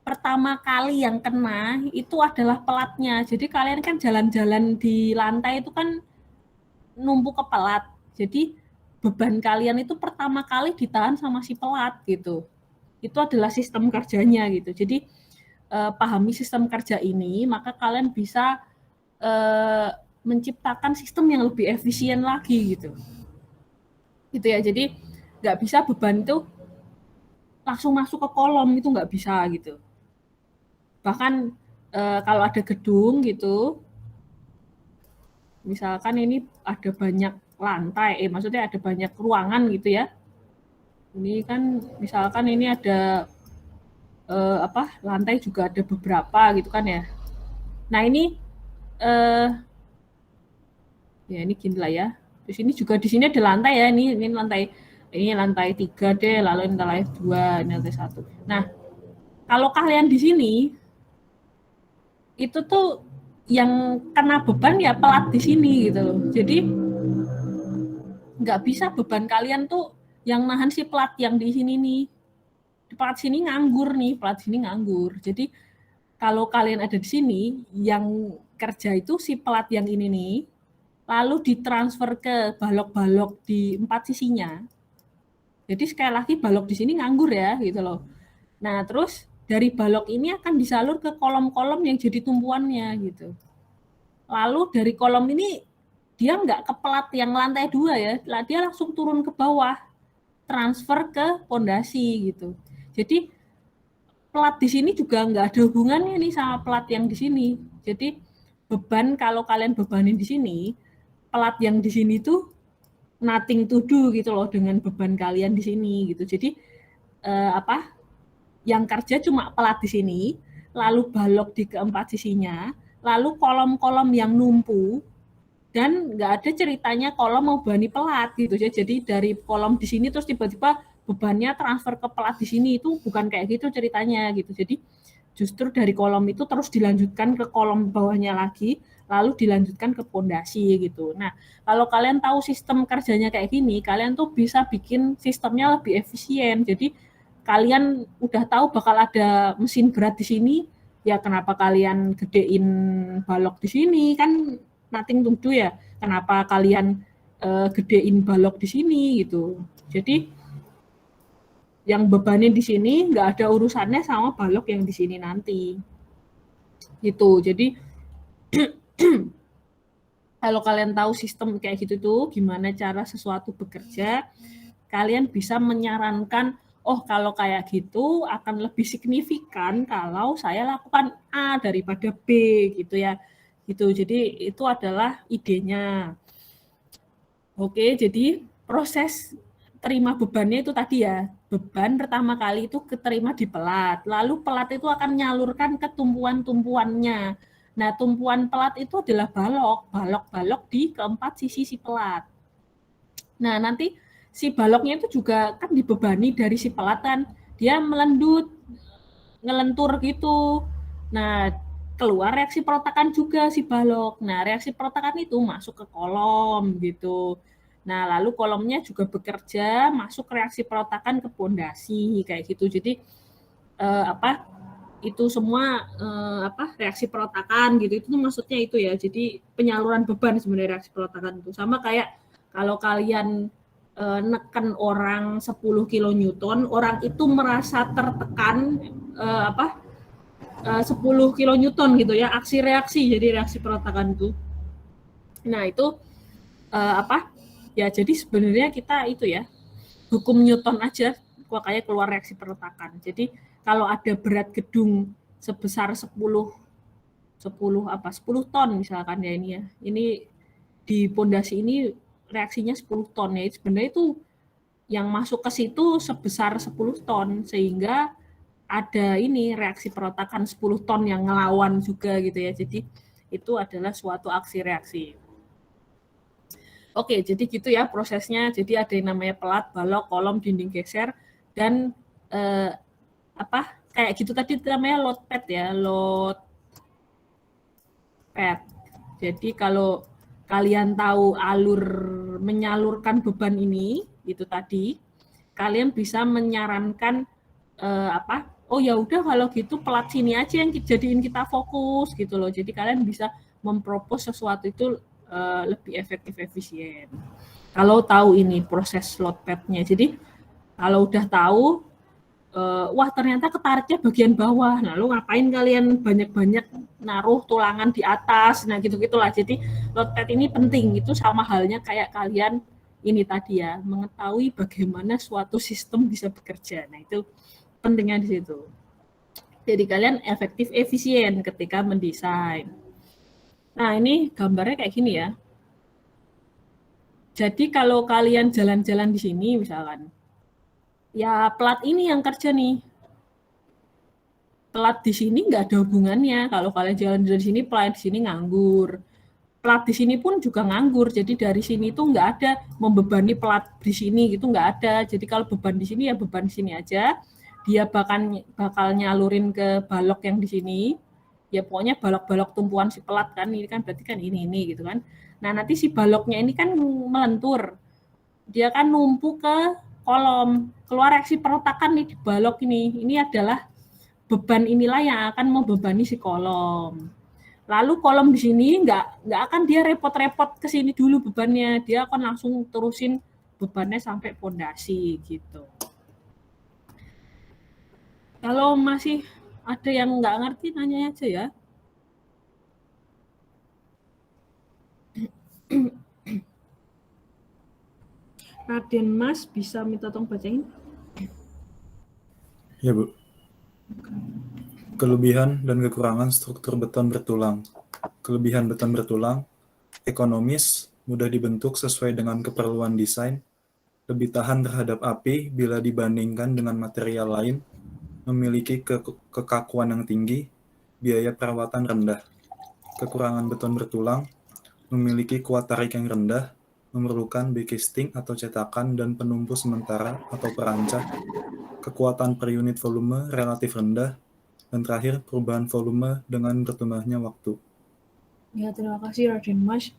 pertama kali yang kena itu adalah pelatnya. Jadi kalian kan jalan-jalan di lantai itu kan numpuk ke pelat. Jadi beban kalian itu pertama kali ditahan sama si pelat gitu. Itu adalah sistem kerjanya gitu. Jadi pahami sistem kerja ini, maka kalian bisa menciptakan sistem yang lebih efisien lagi gitu. Gitu ya. Jadi nggak bisa beban itu langsung masuk ke kolom, itu nggak bisa gitu. Bahkan kalau ada gedung gitu, misalkan ini ada banyak lantai, maksudnya ada banyak ruangan gitu ya. Ini kan misalkan ini ada lantai juga ada beberapa gitu kan ya. Nah, ini ya ini gini lah ya. Terus ini juga di sini ada lantai ya. Ini lantai 3 deh, lalu ini lantai 2, ini lantai 1. Nah, kalau kalian di sini itu tuh yang kena beban ya pelat di sini gitu loh. Jadi nggak bisa beban kalian tuh yang nahan si pelat yang di sini nih. Pelat sini nganggur nih, pelat sini nganggur. Jadi kalau kalian ada di sini, yang kerja itu si pelat yang ini nih, lalu ditransfer ke balok-balok di 4 sisinya. Jadi sekali lagi balok di sini nganggur ya gitu loh. Nah, terus dari balok ini akan disalur ke kolom-kolom yang jadi tumpuannya gitu. Lalu dari kolom ini dia nggak ke pelat yang lantai 2 ya, dia langsung turun ke bawah, transfer ke pondasi gitu. Jadi pelat di sini juga nggak ada hubungannya nih sama pelat yang di sini. Jadi beban kalau kalian bebanin di sini, pelat yang di sini tuh nothing to do gitu loh dengan beban kalian di sini gitu. Jadi yang kerja cuma pelat di sini, lalu balok di keempat sisinya, lalu kolom-kolom yang numpu, dan nggak ada ceritanya kolom mau bani pelat gitu ya. Jadi dari kolom di sini terus tiba-tiba bebannya transfer ke pelat di sini, itu bukan kayak gitu ceritanya gitu. Jadi justru dari kolom itu terus dilanjutkan ke kolom bawahnya lagi, lalu dilanjutkan ke pondasi gitu. Nah, kalau kalian tahu sistem kerjanya kayak gini, kalian tuh bisa bikin sistemnya lebih efisien. Jadi kalian udah tahu bakal ada mesin berat di sini, ya kenapa kalian gedein balok di sini, kan nothing to do ya, kenapa kalian gedein balok di sini gitu. Jadi yang bebannya di sini nggak ada urusannya sama balok yang di sini nanti gitu. Jadi kalau kalian tahu sistem kayak gitu tuh gimana cara sesuatu bekerja, kalian bisa menyarankan, oh kalau kayak gitu akan lebih signifikan kalau saya lakukan A daripada B gitu ya. Gitu. Jadi itu adalah idenya. Oke, jadi proses terima bebannya itu tadi ya, beban pertama kali itu keterima di pelat, lalu pelat itu akan menyalurkan ke tumpuan-tumpuannya. Nah, tumpuan pelat itu adalah balok-balok di keempat sisi si pelat. Nah, nanti si baloknya itu juga kan dibebani dari si pelat kan, dia melendut, ngelentur gitu. Nah, keluar reaksi perotakan juga si balok. Nah, reaksi perotakan itu masuk ke kolom gitu. Nah, lalu kolomnya juga bekerja masuk reaksi perotakan ke pondasi kayak gitu. Jadi itu semua reaksi perotakan gitu. Itu maksudnya itu ya. Jadi penyaluran beban sebenarnya reaksi perotakan itu sama kayak kalau kalian neken orang 10 kilonewton, orang itu merasa tertekan 10 kilonewton gitu ya, aksi reaksi, jadi reaksi perotakan itu. Nah, itu ya jadi sebenarnya kita itu ya, hukum Newton aja kayak keluar reaksi perotakan. Jadi kalau ada berat gedung sebesar 10 ton misalkan ya ini ya. Ini di pondasi ini reaksinya 10 ton ya. Sebenarnya itu yang masuk ke situ sebesar 10 ton sehingga ada ini reaksi perotakan 10 ton yang ngelawan juga gitu ya. Jadi itu adalah suatu aksi reaksi. Oke, jadi gitu ya prosesnya. Jadi ada yang namanya pelat, balok, kolom, dinding geser, dan kayak gitu tadi namanya load pad ya, load pad. Jadi kalau kalian tahu alur menyalurkan beban ini, itu tadi, kalian bisa menyarankan oh ya udah kalau gitu pelat sini aja yang jadiin kita fokus gitu loh. Jadi kalian bisa mempropos sesuatu itu lebih efektif efisien. Kalau tahu ini proses load pad-nya. Jadi kalau udah tahu wah ternyata ketariknya bagian bawah. Nah, lu ngapain kalian banyak-banyak naruh tulangan di atas. Nah, gitu-gitulah. Jadi load pad ini penting. Itu sama halnya kayak kalian ini tadi ya, mengetahui bagaimana suatu sistem bisa bekerja. Nah, itu pentingnya di situ. Jadi kalian efektif efisien ketika mendesain. Nah, ini gambarnya kayak gini ya. Jadi kalau kalian jalan-jalan di sini misalkan, ya pelat ini yang kerja nih. Pelat di sini nggak ada hubungannya. Kalau kalian jalan di sini, pelat di sini nganggur. Pelat di sini pun juga nganggur. Jadi dari sini tuh nggak ada membebani pelat di sini gitu, nggak ada. Jadi kalau beban di sini ya beban di sini aja. Dia bakal nyalurin ke balok yang di sini. Ya pokoknya balok-balok tumpuan si pelat kan, ini kan berarti kan ini gitu kan. Nah nanti si baloknya ini kan melentur, dia kan numpuk ke kolom, keluar reaksi perotakan nih di balok ini adalah beban inilah yang akan membebani si kolom. Lalu kolom di sini nggak akan dia repot-repot ke sini dulu bebannya, dia akan langsung terusin bebannya sampai pondasi gitu. Kalau masih ada yang nggak ngerti, nanya aja ya. Raden Mas bisa minta tolong bacain? Ya, Bu. Kelebihan dan kekurangan struktur beton bertulang. Kelebihan beton bertulang, ekonomis, mudah dibentuk sesuai dengan keperluan desain, lebih tahan terhadap api bila dibandingkan dengan material lain, memiliki kekakuan yang tinggi, biaya perawatan rendah. Kekurangan beton bertulang, memiliki kuat tarik yang rendah, memerlukan backcasting atau cetakan dan penumpu sementara atau perancang, kekuatan per unit volume relatif rendah, dan terakhir perubahan volume dengan bertambahnya waktu. Ya, terima kasih Raden Mas.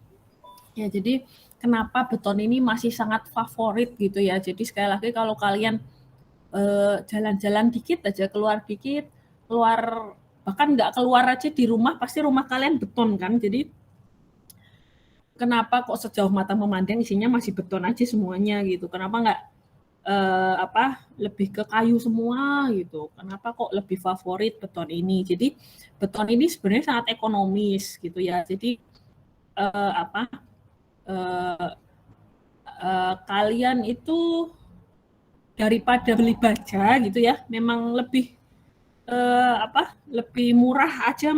Ya, jadi kenapa beton ini masih sangat favorit gitu ya. Jadi sekali lagi kalau kalian jalan-jalan dikit aja, keluar bahkan nggak keluar aja di rumah pasti rumah kalian beton kan, jadi kenapa kok sejauh mata memandang isinya masih beton aja semuanya gitu, kenapa nggak lebih ke kayu semua gitu, kenapa kok lebih favorit beton ini. Jadi beton ini sebenarnya sangat ekonomis gitu ya, jadi kalian itu daripada beli baja gitu ya, memang lebih lebih murah aja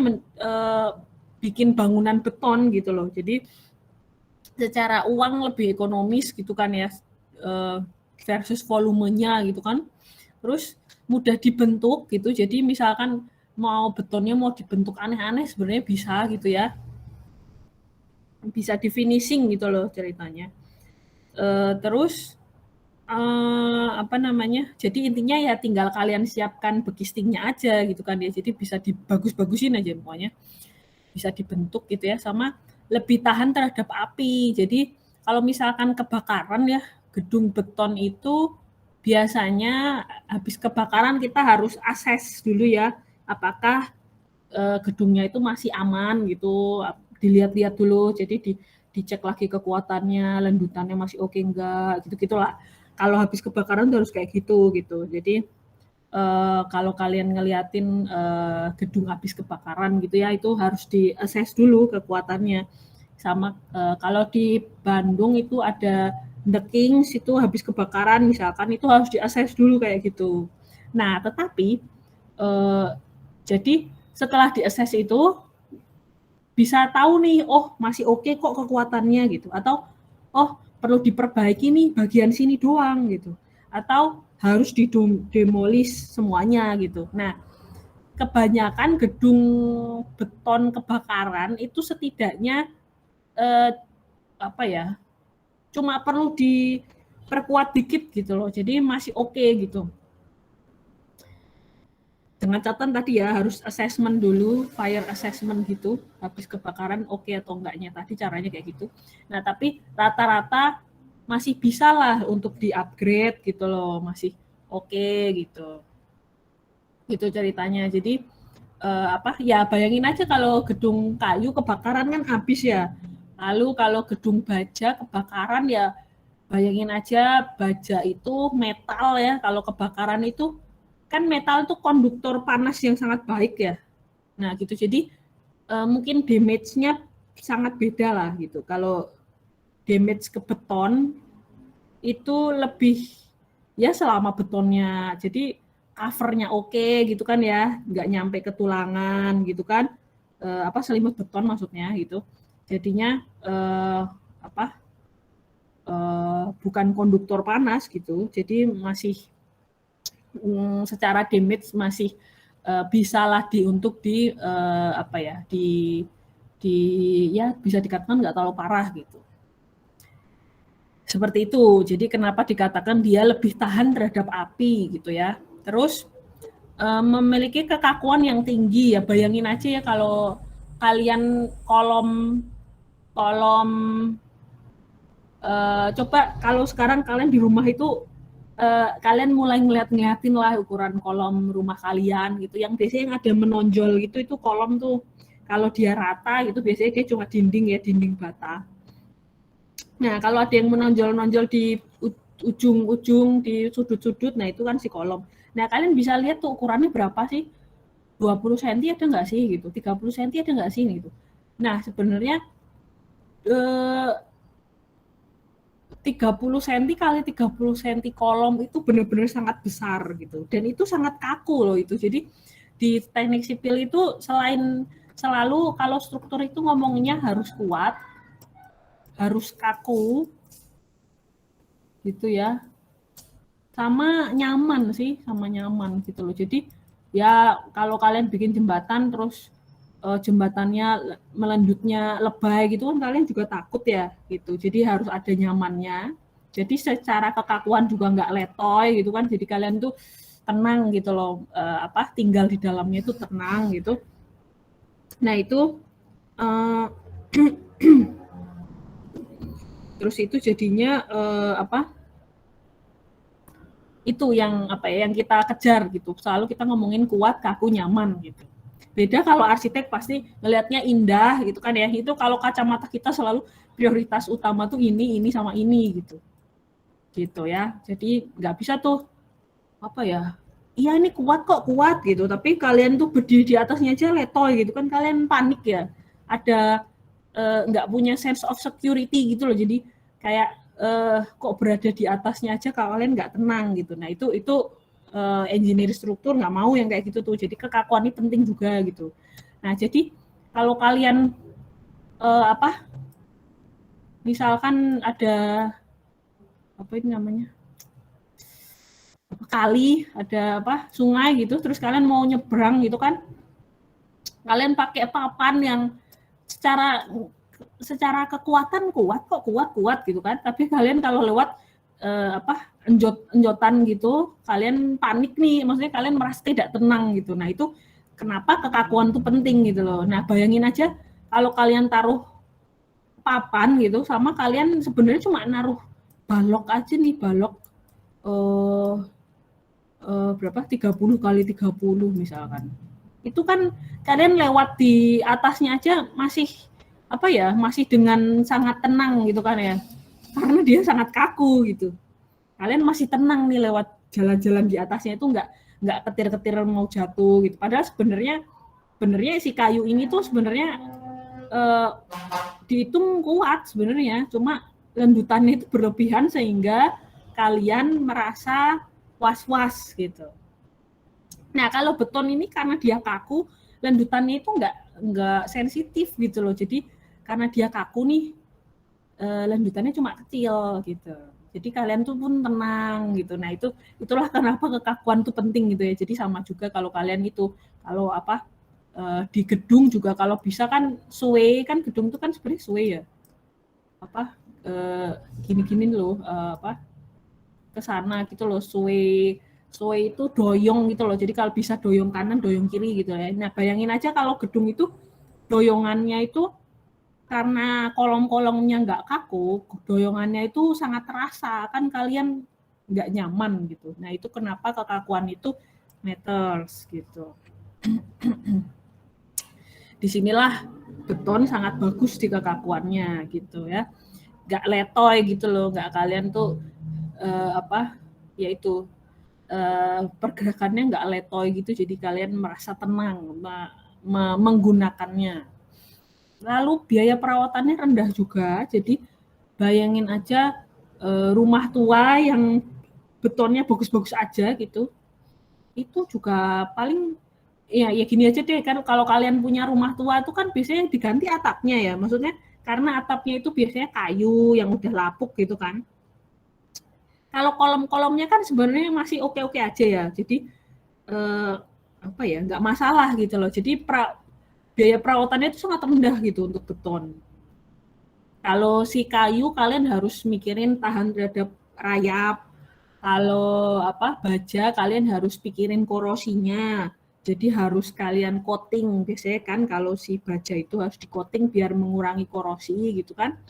bikin bangunan beton gitu loh. Jadi secara uang lebih ekonomis gitu kan ya, versus volumenya gitu kan. Terus mudah dibentuk gitu. Jadi misalkan mau betonnya mau dibentuk aneh-aneh sebenarnya bisa gitu ya. Bisa di finishing gitu loh ceritanya. Terus jadi intinya ya tinggal kalian siapkan bekistingnya aja gitu kan ya, jadi bisa dibagus-bagusin aja pokoknya, bisa dibentuk gitu ya, sama lebih tahan terhadap api. Jadi kalau misalkan kebakaran ya, gedung beton itu biasanya habis kebakaran kita harus assess dulu ya, apakah gedungnya itu masih aman gitu, dilihat-lihat dulu, jadi dicek lagi kekuatannya, lendutannya masih oke enggak, gitu-gitulah. Kalau habis kebakaran tuh harus kayak gitu. Jadi kalau kalian ngeliatin gedung habis kebakaran gitu ya, itu harus di-assess dulu kekuatannya. Sama kalau di Bandung itu ada The Kings, itu habis kebakaran misalkan, itu harus di-assess dulu kayak gitu. Nah, tetapi jadi setelah di-assess itu bisa tahu nih, oh masih oke kok kekuatannya gitu, atau oh perlu diperbaiki nih bagian sini doang gitu, atau harus didemolis semuanya gitu. Nah, kebanyakan gedung beton kebakaran itu setidaknya cuma perlu diperkuat dikit gitu loh, jadi masih oke gitu. Dengan catatan tadi ya, harus assessment dulu, fire assessment gitu, habis kebakaran oke atau enggaknya, tadi caranya kayak gitu. Nah, tapi rata-rata masih bisa lah untuk di-upgrade gitu loh, masih oke gitu. Gitu ceritanya. Jadi ya bayangin aja kalau gedung kayu kebakaran kan habis ya. Lalu kalau gedung baja kebakaran ya bayangin aja, baja itu metal ya, kalau kebakaran itu kan metal itu konduktor panas yang sangat baik ya. Nah gitu, jadi mungkin damage-nya sangat beda lah gitu. Kalau damage ke beton itu lebih ya selama betonnya, jadi covernya oke gitu kan ya, nggak nyampe ke tulangan gitu kan, selimut beton maksudnya gitu. Jadinya bukan konduktor panas gitu, jadi masih secara damage masih bisalah bisa dikatakan nggak terlalu parah gitu. Seperti itu. Jadi kenapa dikatakan dia lebih tahan terhadap api gitu ya. Terus memiliki kekakuan yang tinggi ya. Bayangin aja ya kalau kalian kolom coba kalau sekarang kalian di rumah itu kalian mulai ngeliatin lah ukuran kolom rumah kalian gitu, yang biasanya yang ada menonjol gitu, itu kolom tuh kalau dia rata gitu biasanya dia cuma dinding bata. Nah kalau ada yang menonjol di ujung-ujung, di sudut-sudut, nah itu kan si kolom. Nah kalian bisa lihat tuh ukurannya berapa sih, 20 cm ada nggak sih gitu, 30 cm ada nggak sih gitu. Nah sebenarnya 30 cm kali 30 cm kolom itu benar-benar sangat besar gitu, dan itu sangat kaku loh itu. Jadi di teknik sipil itu selalu kalau struktur itu ngomongnya harus kuat, harus kaku gitu ya, sama nyaman gitu loh. Jadi ya kalau kalian bikin jembatan terus jembatannya melendutnya lebay gitu kan kalian juga takut ya gitu. Jadi harus ada nyamannya. Jadi secara kekakuan juga nggak letoy gitu kan. Jadi kalian tuh tenang gitu loh, tinggal di dalamnya itu tenang gitu. Nah itu terus itu jadinya itu yang kita kejar gitu. Selalu kita ngomongin kuat, kaku, nyaman gitu. Beda kalau arsitek pasti ngelihatnya indah gitu kan ya. Itu kalau kacamata kita selalu prioritas utama tuh ini sama ini gitu. Gitu ya. Jadi nggak bisa tuh apa ya? Iya ini kuat gitu. Tapi kalian tuh berdiri di atasnya aja letoy gitu kan, kalian panik ya. Ada nggak punya sense of security gitu loh. Jadi kayak kok berada di atasnya aja kalian nggak tenang gitu. Nah itu engineer struktur nggak mau yang kayak gitu tuh. Jadi kekakuan ini penting juga gitu. Nah jadi kalau kalian misalkan ada apa ini namanya kali, ada sungai gitu, terus kalian mau nyebrang gitu kan, kalian pakai papan yang secara kekuatan kuat gitu kan, tapi kalian kalau lewat enjotan gitu, kalian panik nih, maksudnya kalian merasa tidak tenang gitu. Nah itu kenapa kekakuan itu penting gitu loh. Nah bayangin aja kalau kalian taruh papan gitu, sama kalian sebenarnya cuma naruh balok aja nih, balok berapa 30 kali 30 misalkan. Itu kan kalian lewat di atasnya aja masih masih dengan sangat tenang gitu kan ya. Karena dia sangat kaku gitu. Kalian masih tenang nih lewat jalan-jalan di atasnya itu nggak ketir-ketir mau jatuh gitu. Padahal sebenarnya si kayu ini tuh sebenarnya dihitung kuat sebenarnya, cuma lendutannya itu berlebihan sehingga kalian merasa was-was gitu. Nah kalau beton ini karena dia kaku, lendutannya itu nggak sensitif gitu loh. Jadi karena dia kaku nih, lendutannya cuma kecil gitu. Jadi kalian tuh pun tenang gitu. Nah itulah kenapa kekakuan itu penting gitu ya. Jadi sama juga kalau kalian itu kalau di gedung juga kalau bisa kan sway, kan gedung itu kan sebenarnya sway ya. Gini-gini loh ke sana gitu loh, sway itu doyong gitu loh. Jadi kalau bisa doyong kanan, doyong kiri gitu ya. Nah, bayangin aja kalau gedung itu doyongannya itu karena kolom-kolomnya nggak kaku, doyongannya itu sangat terasa, kan kalian nggak nyaman gitu. Nah, itu kenapa kekakuan itu matters gitu. Disinilah beton sangat bagus di kekakuannya gitu ya. Nggak letoy gitu loh, nggak kalian tuh yaitu pergerakannya nggak letoy gitu, jadi kalian merasa tenang menggunakannya. Lalu biaya perawatannya rendah juga, jadi bayangin aja rumah tua yang betonnya bagus-bagus aja gitu, itu juga paling ya gini aja deh kan, kalau kalian punya rumah tua itu kan biasanya diganti atapnya ya, maksudnya karena atapnya itu biasanya kayu yang udah lapuk gitu kan. Kalau kolom-kolomnya kan sebenarnya masih oke-oke aja ya, jadi nggak masalah gitu loh. Jadi biaya perawatannya itu sangat rendah gitu untuk beton. Kalau si kayu kalian harus mikirin tahan terhadap rayap. Kalau baja kalian harus pikirin korosinya. Jadi harus kalian coating. Biasanya kan kalau si baja itu harus di coating biar mengurangi korosi gitu kan.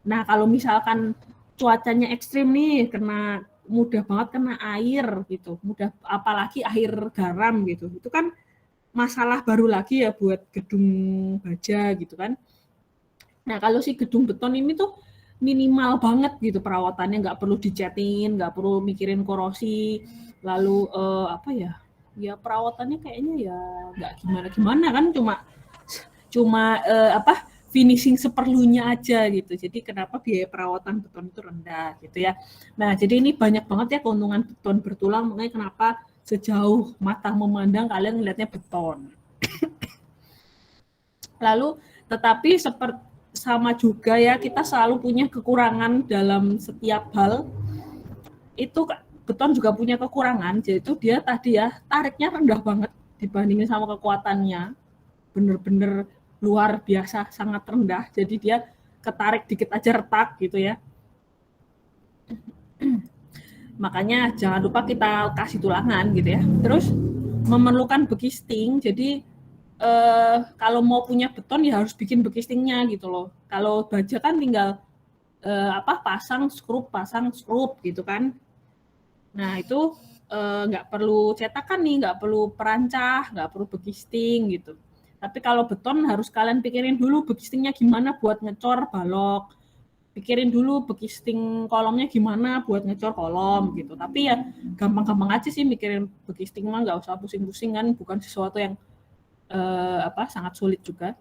Nah kalau misalkan cuacanya ekstrim nih, mudah banget kena air gitu, apalagi air garam gitu, itu kan masalah baru lagi ya buat gedung baja gitu kan. Nah kalau si gedung beton ini tuh minimal banget gitu perawatannya, nggak perlu dicatin, nggak perlu mikirin korosi, lalu ya perawatannya kayaknya ya nggak gimana kan, cuma finishing seperlunya aja gitu. Jadi kenapa biaya perawatan beton itu rendah gitu ya. Nah, jadi ini banyak banget ya keuntungan beton bertulang, makanya kenapa sejauh mata memandang kalian melihatnya beton. Lalu tetapi sama juga ya, kita selalu punya kekurangan dalam setiap hal. Itu beton juga punya kekurangan, yaitu dia tadi ya tariknya rendah banget dibandingin sama kekuatannya. Bener-bener luar biasa, sangat rendah. Jadi dia ketarik dikit aja retak gitu ya. Makanya jangan lupa kita kasih tulangan gitu ya. Terus memerlukan bekisting. Jadi kalau mau punya beton ya harus bikin bekistingnya gitu loh. Kalau baja kan tinggal pasang skrup gitu kan. Nah itu nggak perlu cetakan nih, nggak perlu perancah, nggak perlu begisting gitu. Tapi kalau beton harus kalian pikirin dulu begistingnya gimana buat ngecor balok, pikirin dulu begisting kolomnya gimana buat ngecor kolom gitu. Tapi ya gampang-gampang aja sih mikirin begisting mah, nggak usah pusing-pusing kan, bukan sesuatu yang sangat sulit juga.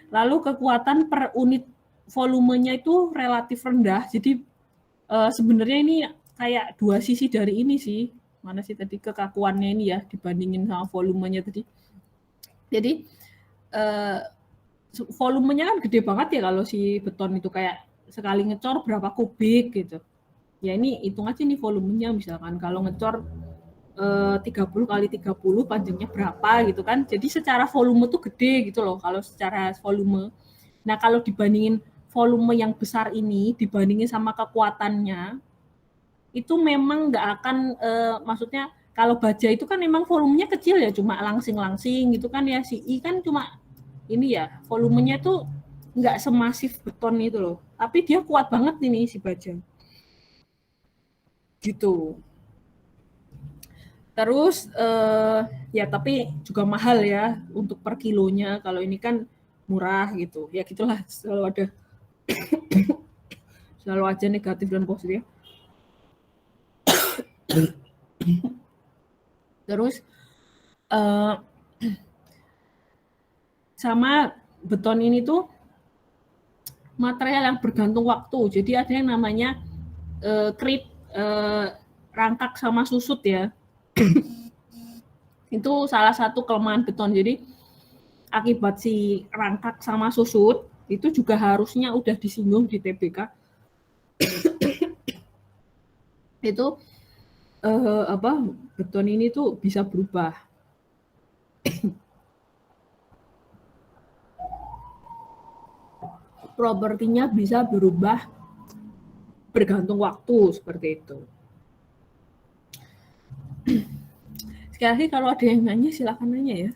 Lalu kekuatan per unit volumenya itu relatif rendah, jadi sebenarnya ini kayak dua sisi dari ini sih. Mana sih tadi kekakuannya ini ya dibandingin sama volumenya tadi. Jadi volumenya kan gede banget ya kalau si beton itu, kayak sekali ngecor berapa kubik gitu. Ya ini hitung aja nih volumenya, misalkan kalau ngecor 30 kali 30 panjangnya berapa gitu kan. Jadi secara volume tuh gede gitu loh kalau secara volume. Nah kalau dibandingin volume yang besar ini dibandingin sama kekuatannya, itu memang nggak akan, maksudnya kalau baja itu kan memang volumenya kecil ya, cuma langsing-langsing gitu kan ya, si I kan cuma ini ya, volumenya tuh nggak semasif beton itu loh, tapi dia kuat banget ini si baja. Gitu. Terus, ya tapi juga mahal ya untuk per kilonya, kalau ini kan murah gitu, ya gitulah, selalu aja negatif dan positif. Terus sama beton ini tuh material yang bergantung waktu. Jadi ada yang namanya creep, rangkak sama susut ya. Itu salah satu kelemahan beton. Jadi akibat si rangkak sama susut itu juga harusnya udah disinggung di TBK. Itu beton ini tuh bisa berubah. Propertinya bisa berubah bergantung waktu seperti itu. Sekali lagi kalau ada yang nanya silakan nanya ya.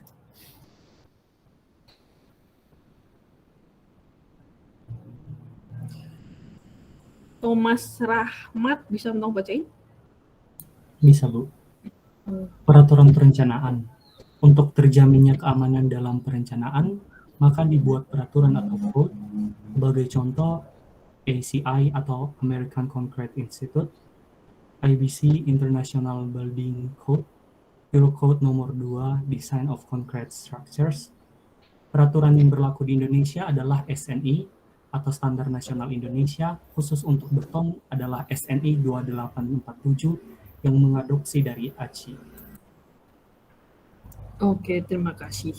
Thomas Rahmat bisa tolong bacain? Bisa, Bu. Peraturan perencanaan. Untuk terjaminnya keamanan dalam perencanaan, maka dibuat peraturan atau code. Sebagai contoh, ACI atau American Concrete Institute, IBC International Building Code, Eurocode nomor 2 Design of Concrete Structures. Peraturan yang berlaku di Indonesia adalah SNI atau Standar Nasional Indonesia, khusus untuk beton adalah SNI 2847 yang mengadopsi dari ACI. Oke, terima kasih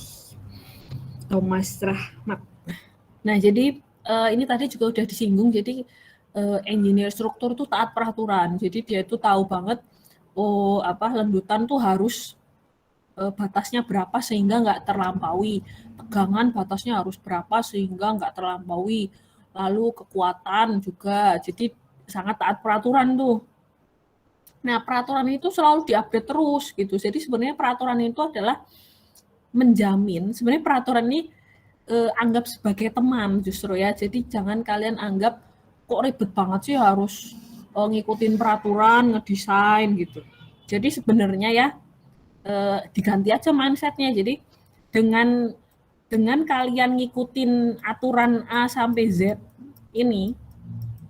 Thomas Rahmat. Nah, jadi ini tadi juga udah disinggung, jadi engineer struktur tuh taat peraturan. Jadi dia itu tahu banget lendutan tuh harus batasnya berapa sehingga nggak terlampaui. Tegangan batasnya harus berapa sehingga nggak terlampaui. Lalu kekuatan juga. Jadi sangat taat peraturan tuh. Nah, peraturan itu selalu diupdate terus gitu. Jadi sebenarnya peraturan itu adalah menjamin, sebenarnya peraturan ini anggap sebagai teman justru ya. Jadi jangan kalian anggap kok ribet banget sih harus ngikutin peraturan, ngedesain gitu. Jadi sebenarnya ya diganti aja mindsetnya. Jadi dengan kalian ngikutin aturan A sampai Z ini,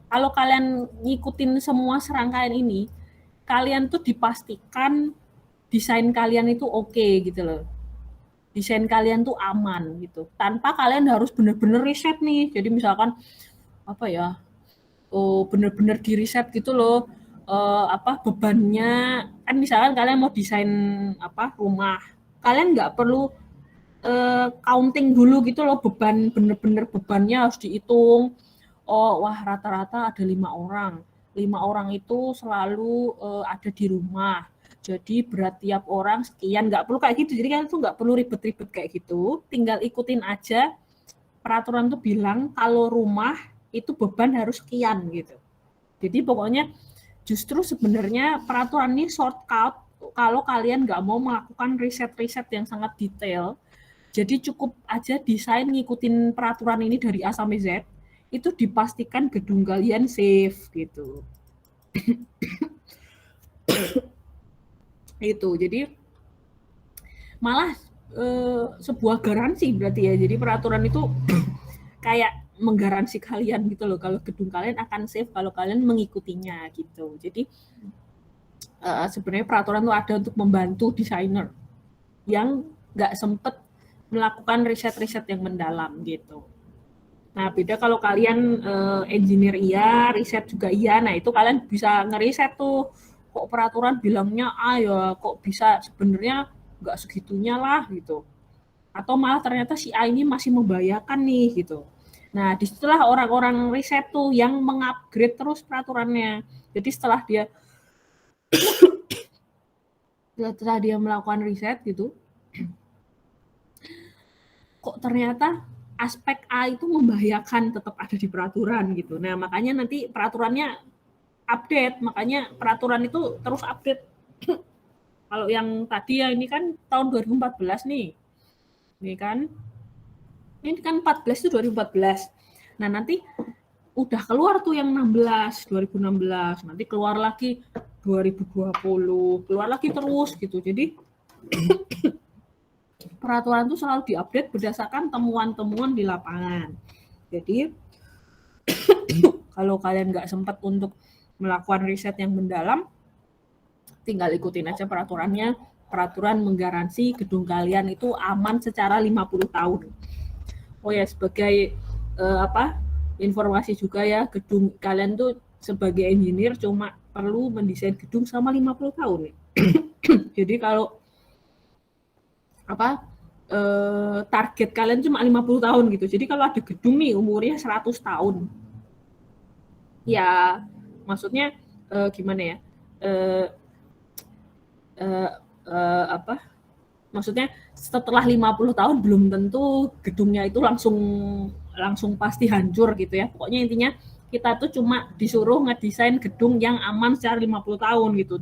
kalau kalian ngikutin semua serangkaian ini, kalian tuh dipastikan desain kalian itu oke gitu loh. Desain kalian tuh aman gitu. Tanpa kalian harus benar-benar riset nih. Jadi misalkan benar-benar di riset gitu loh. Bebannya kan, misalkan kalian mau desain rumah, kalian nggak perlu counting dulu gitu loh, beban, bener-bener bebannya harus dihitung. Rata-rata ada 5 orang. 5 orang itu selalu ada di rumah. Jadi berat tiap orang sekian, nggak perlu kayak gitu. Jadi kalian tuh nggak perlu ribet-ribet kayak gitu. Tinggal ikutin aja. Peraturan tuh bilang kalau rumah itu beban harus sekian gitu. Jadi pokoknya justru sebenarnya peraturan ini shortcut kalau kalian nggak mau melakukan riset-riset yang sangat detail. Jadi cukup aja desain ngikutin peraturan ini dari A sampai Z, itu dipastikan gedung kalian safe gitu. Itu. Jadi malah sebuah garansi berarti ya. Jadi peraturan itu kayak menggaransi kalian gitu loh, kalau gedung kalian akan safe kalau kalian mengikutinya gitu. Jadi sebenarnya peraturan itu ada untuk membantu desainer yang nggak sempet melakukan riset-riset yang mendalam gitu. Nah, beda kalau kalian engineer iya, riset juga iya, nah itu kalian bisa ngeriset tuh, kok peraturan bilangnya A ya, kok bisa sebenarnya nggak segitunya lah gitu. Atau malah ternyata si A ini masih membahayakan nih gitu. Nah, disitulah orang-orang riset tuh yang mengupgrade terus peraturannya. Jadi setelah dia melakukan riset gitu, kok ternyata aspek A itu membahayakan tetap ada di peraturan gitu. Nah, makanya nanti peraturannya update, makanya peraturan itu terus update. Kalau yang tadi ya ini kan tahun 2014 nih. Ini kan 14 itu 2014. Nah, nanti udah keluar tuh yang 2016, nanti keluar lagi 2020, keluar lagi terus gitu. Jadi peraturan itu selalu diupdate berdasarkan temuan-temuan di lapangan. Jadi kalau kalian nggak sempat untuk melakukan riset yang mendalam, tinggal ikutin aja peraturannya. Peraturan menggaransi gedung kalian itu aman secara 50 tahun. Oh ya, sebagai informasi juga ya, gedung kalian tuh sebagai engineer cuma perlu mendesain gedung selama 50 tahun. Jadi kalau target kalian cuma 50 tahun gitu. Jadi kalau ada gedung nih umurnya 100 tahun. Ya, maksudnya gimana ya? Maksudnya setelah 50 tahun belum tentu gedungnya itu langsung pasti hancur gitu ya. Pokoknya intinya kita tuh cuma disuruh ngedesain gedung yang aman secara 50 tahun gitu.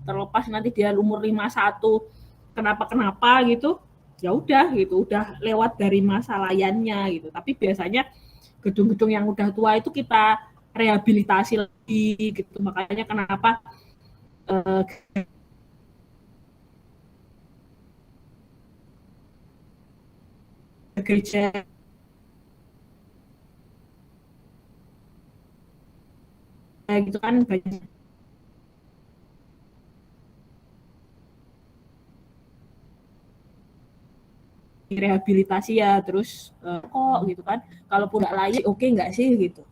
Terlepas nanti dia umur 51 kenapa gitu, ya udah gitu, udah lewat dari masa layannya gitu. Tapi biasanya gedung-gedung yang udah tua itu kita rehabilitasi lagi gitu. Makanya kenapa gereja gitu kan banyak rehabilitasi ya, terus kok gitu kan, kalaupun nggak layak oke nggak sih gitu.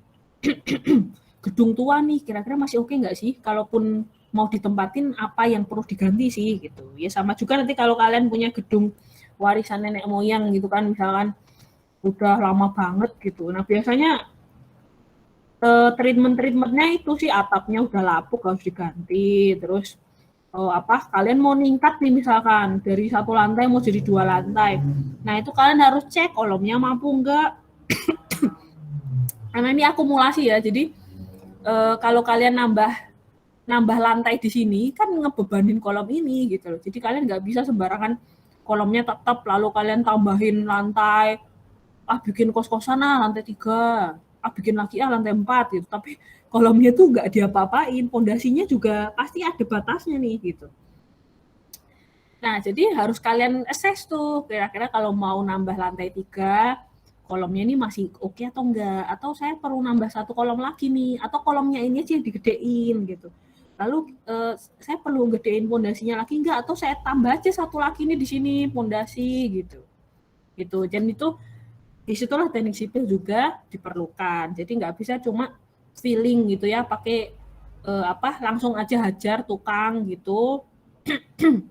Gedung tua nih kira-kira masih oke nggak sih, kalaupun mau ditempatin apa yang perlu diganti sih gitu ya. Sama juga nanti kalau kalian punya gedung warisan nenek moyang gitu kan, misalkan udah lama banget gitu, nah biasanya treatmentnya itu sih atapnya udah lapuk harus diganti, terus kalian mau ningkat nih misalkan dari 1 lantai mau jadi 2 lantai, nah itu kalian harus cek kolomnya mampu enggak. Karena ini akumulasi ya, jadi kalau kalian nambah lantai di sini kan ngebebanin kolom ini gitu loh. Jadi kalian nggak bisa sembarangan kolomnya tetap lalu kalian tambahin lantai, bikin kos-kosan lantai 3, bikin lagi lantai 4 gitu. Tapi kolomnya tuh nggak diapa-apain, pondasinya juga pasti ada batasnya nih gitu. Nah, jadi harus kalian assess tuh, kira-kira kalau mau nambah lantai 3, kolomnya ini masih oke atau enggak, atau saya perlu nambah 1 kolom lagi nih, atau kolomnya ini aja digedein gitu. Lalu saya perlu gedein pondasinya lagi enggak, atau saya tambah aja 1 lagi nih di sini pondasi gitu. Gitu. Dan itu disitulah teknik sipil juga diperlukan. Jadi nggak bisa cuma feeling gitu ya, pakai langsung aja hajar tukang gitu,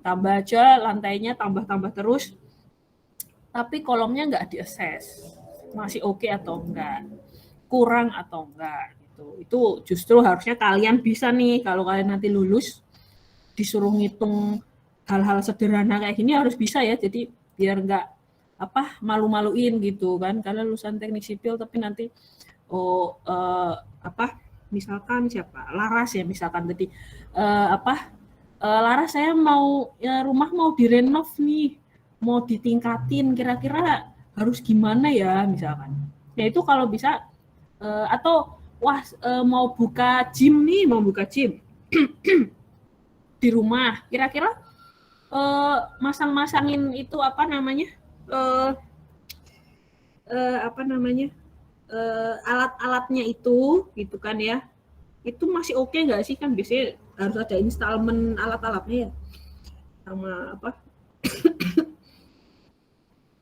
tambah aja lantainya, tambah terus, tapi kolomnya nggak di-assess, masih oke atau enggak, kurang atau enggak gitu. Itu justru harusnya kalian bisa nih, kalau kalian nanti lulus disuruh ngitung hal-hal sederhana kayak gini harus bisa ya, jadi biar nggak malu-maluin gitu kan, karena lulusan teknik sipil tapi nanti misalkan siapa Laras ya, misalkan tadi Laras saya mau rumah mau direnov nih, mau ditingkatin, kira-kira harus gimana ya misalkan. Ya itu kalau bisa atau mau buka gym nih, mau buka gym di rumah, kira-kira masang-masangin itu apa namanya alat-alatnya itu gitu kan ya, itu masih oke nggak sih? Kan biasanya harus ada installment alat-alatnya ya, sama apa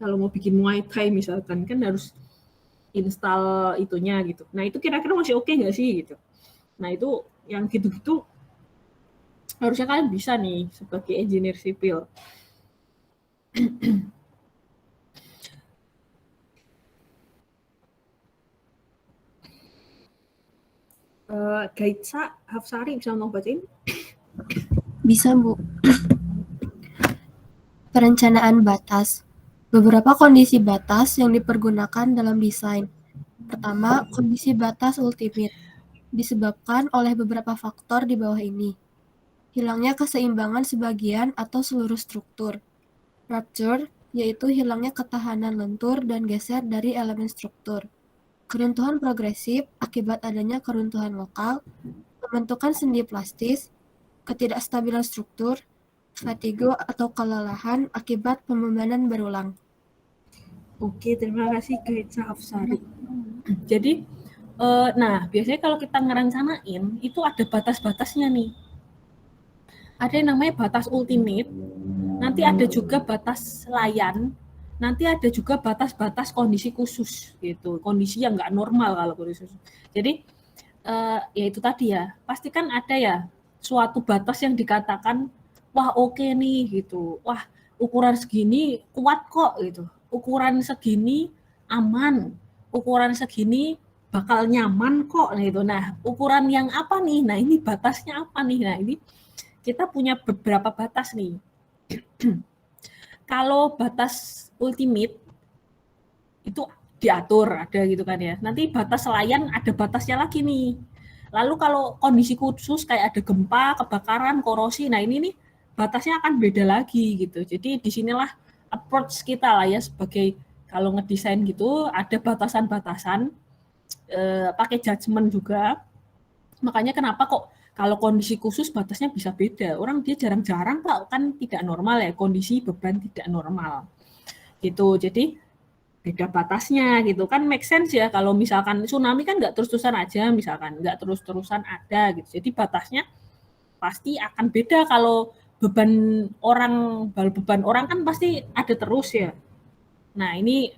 kalau mau bikin Muay Thai misalkan kan harus install itunya gitu. Nah itu kira-kira masih oke nggak sih gitu. Nah itu yang gitu-gitu harusnya kalian bisa nih sebagai engineer sipil. Gaitsa Hafsari bisa mau bacain? Bisa, Bu. Perencanaan batas. Beberapa kondisi batas yang dipergunakan dalam desain. Pertama, kondisi batas ultimate. Disebabkan oleh beberapa faktor di bawah ini. Hilangnya keseimbangan sebagian atau seluruh struktur. Rupture, yaitu hilangnya ketahanan lentur dan geser dari elemen struktur. Keruntuhan progresif akibat adanya keruntuhan lokal, pembentukan sendi plastis, ketidakstabilan struktur, fatigue atau kelelahan akibat pembebanan berulang. Oke, terima kasih Gaitsa Hafsari. Jadi, nah biasanya kalau kita ngerencanain itu ada batas-batasnya nih. Ada yang namanya batas ultimate, nanti ada juga batas layan, nanti ada juga batas-batas kondisi khusus gitu, kondisi yang nggak normal kalau kondisi khusus. Jadi ya itu tadi ya, pasti kan ada ya suatu batas yang dikatakan wah oke nih gitu, wah ukuran segini kuat kok gitu, ukuran segini aman, ukuran segini bakal nyaman kok gitu. Nah ukuran yang apa nih, nah ini batasnya apa nih, nah ini kita punya beberapa batas nih. Kalau batas ultimate itu diatur ada gitu kan ya. Nanti batas layan ada batasnya lagi nih. Lalu kalau kondisi khusus kayak ada gempa, kebakaran, korosi, nah ini nih batasnya akan beda lagi gitu. Jadi disinilah approach kita lah ya sebagai kalau ngedesain gitu ada batasan-batasan, pakai judgement juga. Makanya kenapa kok kalau kondisi khusus batasnya bisa beda. Orang dia jarang-jarang Pak kan tidak normal ya, kondisi beban tidak normal. Gitu. Jadi beda batasnya gitu kan, make sense ya. Kalau misalkan tsunami kan nggak terus-terusan aja, misalkan nggak terus-terusan ada gitu. Jadi batasnya pasti akan beda. Kalau beban orang kan pasti ada terus ya. Nah ini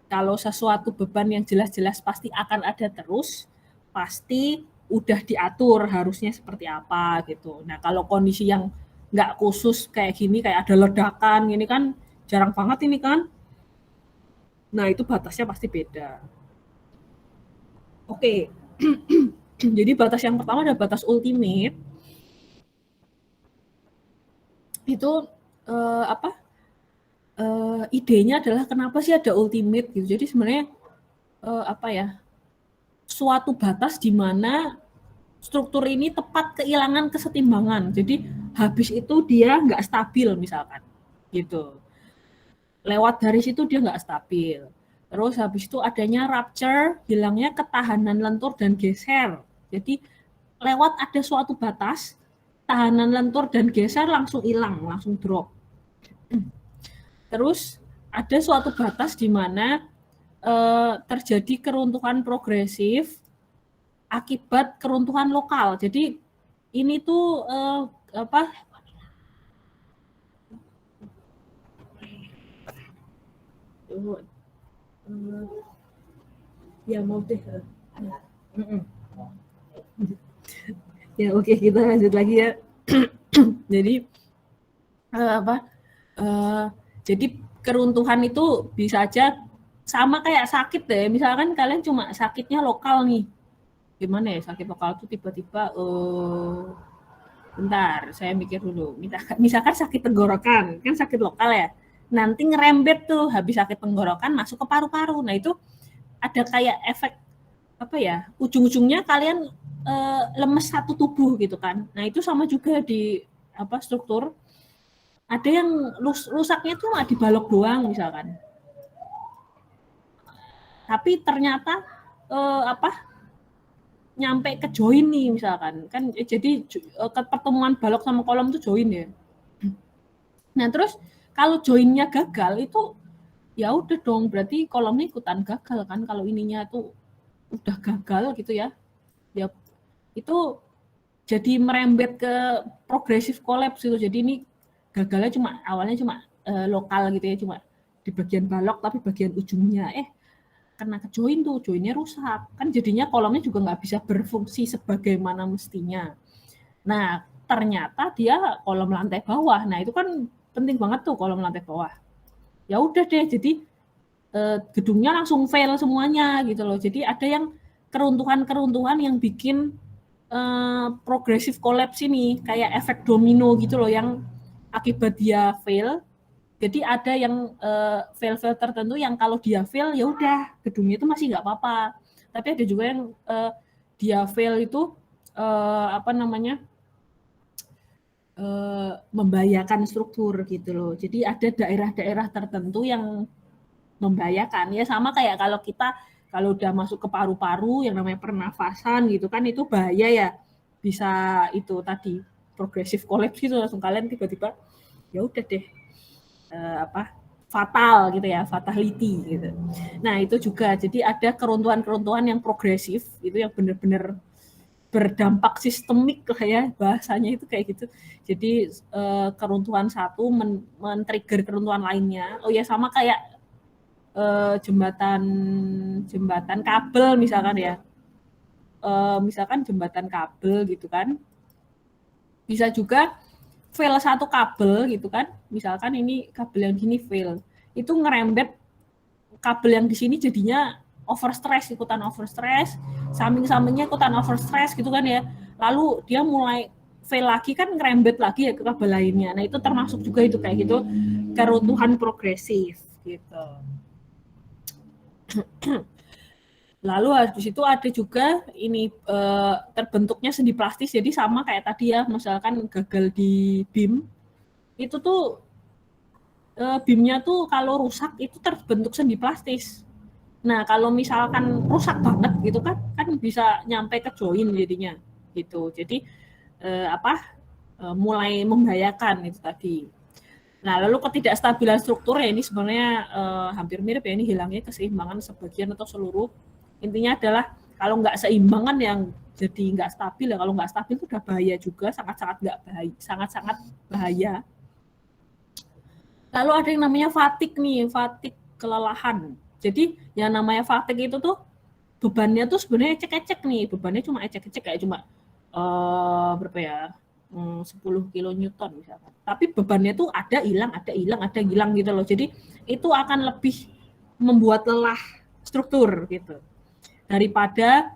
kalau sesuatu beban yang jelas-jelas pasti akan ada terus, pasti udah diatur harusnya seperti apa gitu. Nah kalau kondisi yang nggak khusus kayak gini, kayak ada ledakan gini kan jarang banget ini kan. Nah itu batasnya pasti beda. Oke, jadi batas yang pertama ada batas ultimate. Itu idenya adalah kenapa sih ada ultimate gitu. Jadi sebenarnya suatu batas di mana struktur ini tepat kehilangan kesetimbangan. Jadi habis itu dia nggak stabil misalkan gitu. Lewat dari situ dia nggak stabil. Terus habis itu adanya rupture, hilangnya ketahanan lentur dan geser. Jadi lewat ada suatu batas, tahanan lentur dan geser langsung hilang, langsung drop. Terus ada suatu batas di mana terjadi keruntuhan progresif akibat keruntuhan lokal. Jadi ini tuh ya mau deh. Ya oke, kita lanjut lagi ya. Jadi jadi keruntuhan itu bisa aja sama kayak sakit deh. Misalkan kalian cuma sakitnya lokal nih. Gimana ya sakit lokal tuh tiba-tiba bentar, saya mikir dulu. Misalkan sakit tenggorokan, kan sakit lokal ya. Nanti ngerembet tuh habis sakit tenggorokan masuk ke paru-paru. Nah, itu ada kayak efek ujung-ujungnya kalian lemes satu tubuh gitu kan. Nah, itu sama juga di struktur. Ada yang rusaknya tuh di balok doang misalkan. Tapi ternyata nyampe ke join nih misalkan kan, jadi ke pertemuan balok sama kolom itu join ya. Nah terus kalau joinnya gagal itu ya udah dong, berarti kolomnya ikutan gagal kan, kalau ininya tuh udah gagal gitu ya itu jadi merembet ke progressive collapse gitu. Jadi ini gagalnya awalnya cuma lokal gitu ya, cuma di bagian balok, tapi bagian ujungnya kena ke join tuh, joinnya rusak kan, jadinya kolomnya juga nggak bisa berfungsi sebagaimana mestinya. Nah ternyata dia kolom lantai bawah. Nah itu kan penting banget tuh kolom lantai bawah. Ya udah deh, jadi gedungnya langsung fail semuanya gitu loh. Jadi ada yang keruntuhan yang bikin progressive collapse ini kayak efek domino gitu loh, yang akibat dia fail. Jadi ada yang fail tertentu yang kalau dia fail ya udah gedungnya itu masih nggak apa-apa. Tapi ada juga yang dia fail itu membahayakan struktur gitu loh. Jadi ada daerah-daerah tertentu yang membahayakan ya, sama kayak kalau udah masuk ke paru-paru yang namanya pernafasan gitu kan, itu bahaya ya, bisa itu tadi progressive collapse gitu, langsung kalian tiba-tiba ya udah deh fatal gitu ya, fatality gitu. Nah itu juga, jadi ada keruntuhan yang progresif itu yang benar-benar berdampak sistemik lah ya, bahasanya itu kayak gitu. Jadi keruntuhan satu men-trigger keruntuhan lainnya. Oh ya, sama kayak jembatan kabel misalkan ya, misalkan jembatan kabel gitu kan, bisa juga fail satu kabel gitu kan, misalkan ini kabel yang gini fail, itu ngerembet kabel yang di sini, jadinya overstress, ikutan overstress, samping-sampingnya ikutan overstress gitu kan ya, lalu dia mulai fail lagi kan, ngerembet lagi ya ke kabel lainnya. Nah itu termasuk juga itu kayak gitu, keruntuhan progresif gitu. Lalu habis itu ada juga ini terbentuknya sendi plastis. Jadi sama kayak tadi ya, misalkan gagal di BIM, itu tuh BIM-nya tuh kalau rusak itu terbentuk sendi plastis. Nah kalau misalkan rusak banget gitu kan bisa nyampe ke join jadinya gitu. Jadi mulai membahayakan itu tadi. Nah, lalu ketidakstabilan struktur ya, ini sebenarnya hampir mirip ya, ini hilangnya keseimbangan sebagian atau seluruh. Intinya adalah kalau nggak seimbangan yang jadi nggak stabil ya, kalau nggak stabil itu udah bahaya juga, sangat-sangat bahaya. Lalu ada yang namanya fatigue nih, fatigue kelelahan. Jadi yang namanya fatigue itu tuh bebannya tuh sebenarnya ecek-ecek nih, bebannya cuma ecek-ecek kayak cuma berapa ya? 10 kilonewton misalkan. Tapi bebannya tuh ada hilang gitu loh. Jadi itu akan lebih membuat lelah struktur gitu. Daripada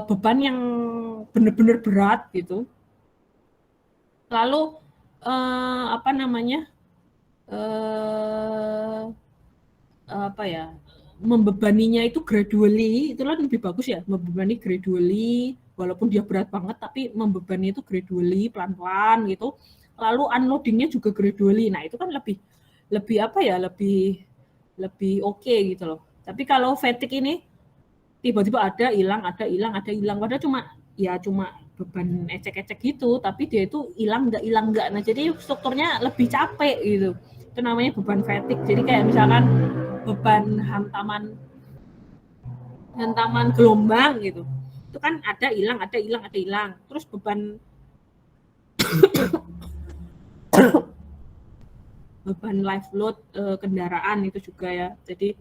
beban yang benar-benar berat gitu. Lalu membebaninya itu gradually, itu kan lebih bagus ya, membebani gradually, walaupun dia berat banget tapi membebani itu gradually, pelan-pelan gitu. Lalu unloadingnya juga gradually. Nah itu kan lebih oke gitu loh. Tapi kalau fatigue ini tiba-tiba ada hilang, padahal cuma beban ecek-ecek gitu, tapi dia itu hilang nggak. Nah jadi strukturnya lebih capek gitu. Itu namanya beban fatigue. Jadi kayak misalkan beban hantaman gelombang gitu, itu kan ada hilang. Terus beban live load kendaraan itu juga ya. Jadi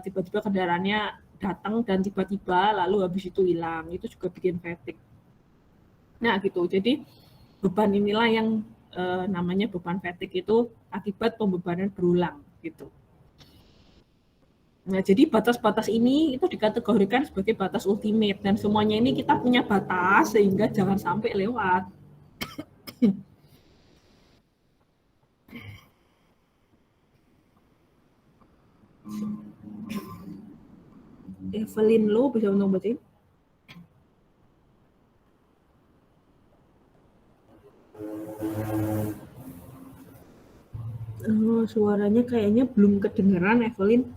tiba-tiba kendaraannya datang dan tiba-tiba lalu habis itu hilang, itu juga bikin fatigue. Nah gitu, jadi beban inilah yang namanya beban fatigue, itu akibat pembebanan berulang gitu. Nah jadi batas-batas ini itu dikategorikan sebagai batas ultimate, dan semuanya ini kita punya batas sehingga jangan sampai lewat. Evelyn lo bisa untuk bacain? Suaranya kayaknya belum kedengeran, Evelyn.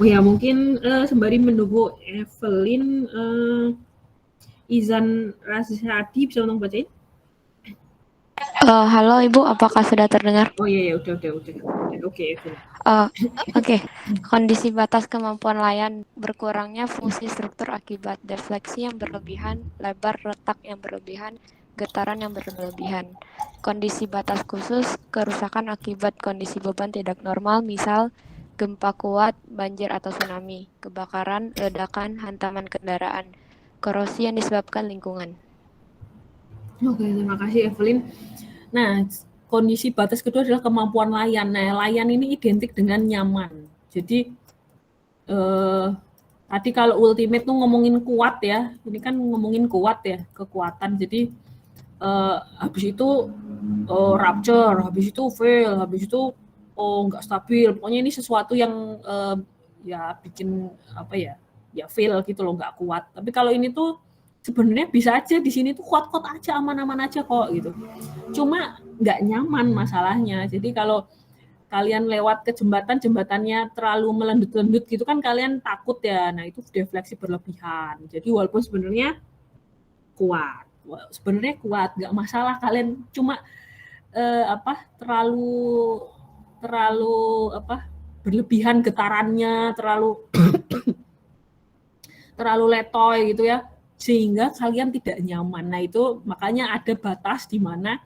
Oh ya, mungkin sembari menunggu Evelyn, Izan Rasyadi bisa tolong bacain? Halo Ibu, apakah sudah terdengar? Oh iya, udah. Oke, Evelyn. Oke. Kondisi batas kemampuan layan berkurangnya fungsi struktur akibat defleksi yang berlebihan, lebar retak yang berlebihan, getaran yang berlebihan. Kondisi batas khusus, kerusakan akibat kondisi beban tidak normal, misal gempa kuat, banjir atau tsunami, kebakaran, ledakan, hantaman kendaraan, korosi yang disebabkan lingkungan. Oke, terima kasih Evelyn. Nah, kondisi batas kedua adalah kemampuan layan. Nah, layan ini identik dengan nyaman. Jadi tadi kalau ultimate tuh ngomongin kuat ya, ini kan ngomongin kuat ya, kekuatan. Jadi habis itu rupture, habis itu fail, habis itu nggak stabil. Pokoknya ini sesuatu yang ya bikin apa ya fail gitu loh, nggak kuat. Tapi kalau ini tuh sebenarnya bisa aja di sini tuh kuat-kuat aja, aman-aman aja kok gitu. Cuma nggak nyaman masalahnya. Jadi kalau kalian lewat ke jembatannya terlalu melendut-lendut gitu kan kalian takut ya. Nah, itu defleksi berlebihan. Jadi walaupun sebenarnya kuat, nggak masalah, kalian cuma terlalu berlebihan getarannya, terlalu letoy gitu ya, sehingga kalian tidak nyaman. Nah, itu makanya ada batas di mana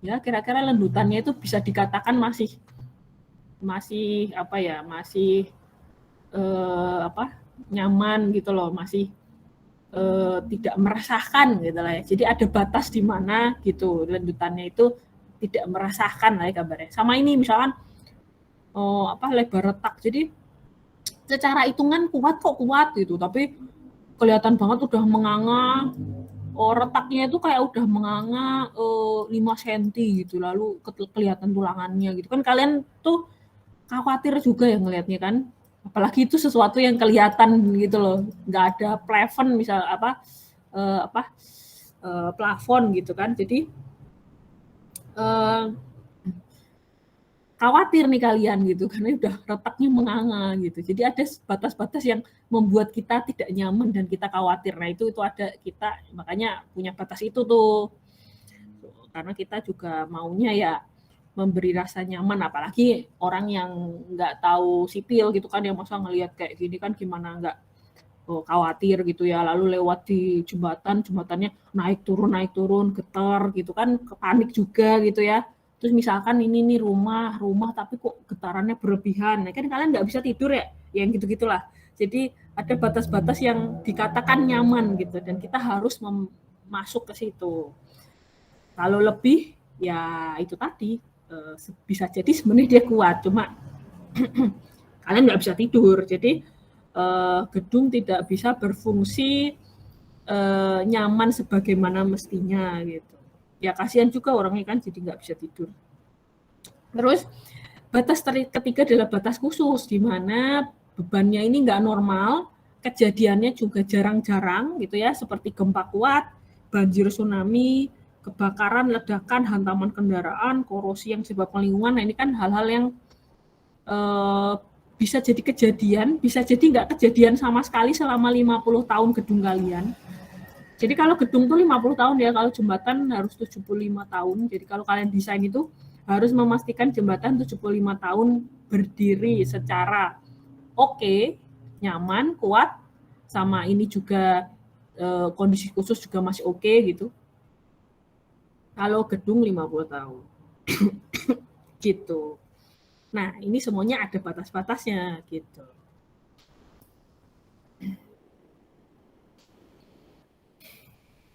ya kira-kira lendutannya itu bisa dikatakan masih nyaman gitu loh, masih tidak meresahkan gitu lah ya. Jadi ada batas di mana gitu lendutannya itu tidak meresahkan lah ya kabarnya. Sama ini misalkan lebar retak. Jadi secara hitungan kuat gitu, tapi kelihatan banget udah menganga. Retaknya itu kayak udah menganga 5 cm gitu, lalu kelihatan tulangannya gitu kan, kalian tuh khawatir juga ya ngelihatnya kan, apalagi itu sesuatu yang kelihatan gitu loh, nggak ada plafon misal plafon gitu kan, jadi khawatir nih kalian gitu karena udah retaknya menganga gitu. Jadi ada batas-batas yang membuat kita tidak nyaman dan kita khawatir. Nah, itu ada, kita makanya punya batas itu tuh. Karena kita juga maunya ya memberi rasa nyaman, apalagi orang yang nggak tahu sipil gitu kan, yang masa ngelihat kayak gini kan gimana nggak khawatir gitu ya, lalu lewat di jembatannya naik turun getar gitu kan, panik juga gitu ya. Terus misalkan ini nih rumah tapi kok getarannya berlebihan, nah kan kalian nggak bisa tidur ya, yang gitu-gitulah. Jadi ada batas-batas yang dikatakan nyaman gitu, dan kita harus masuk ke situ. Kalau lebih ya itu tadi bisa jadi sebenarnya dia kuat, cuma kalian nggak bisa tidur, jadi gedung tidak bisa berfungsi nyaman sebagaimana mestinya gitu. Ya kasihan juga orangnya kan, jadi nggak bisa tidur. Terus batas ketiga adalah batas khusus, di mana bebannya ini nggak normal, kejadiannya juga jarang-jarang gitu ya, seperti gempa kuat, banjir tsunami, kebakaran, ledakan, hantaman kendaraan, korosi yang disebabkan lingkungan. Nah, ini kan hal-hal yang bisa jadi kejadian, bisa jadi nggak kejadian sama sekali selama 50 tahun gedung kalian. Jadi kalau gedung tuh 50 tahun ya, kalau jembatan harus 75 tahun. Jadi kalau kalian desain itu harus memastikan jembatan 75 tahun berdiri secara oke, nyaman, kuat, sama ini juga kondisi khusus juga masih oke gitu. Kalau gedung 50 tahun. Gitu. Nah, ini semuanya ada batas-batasnya gitu.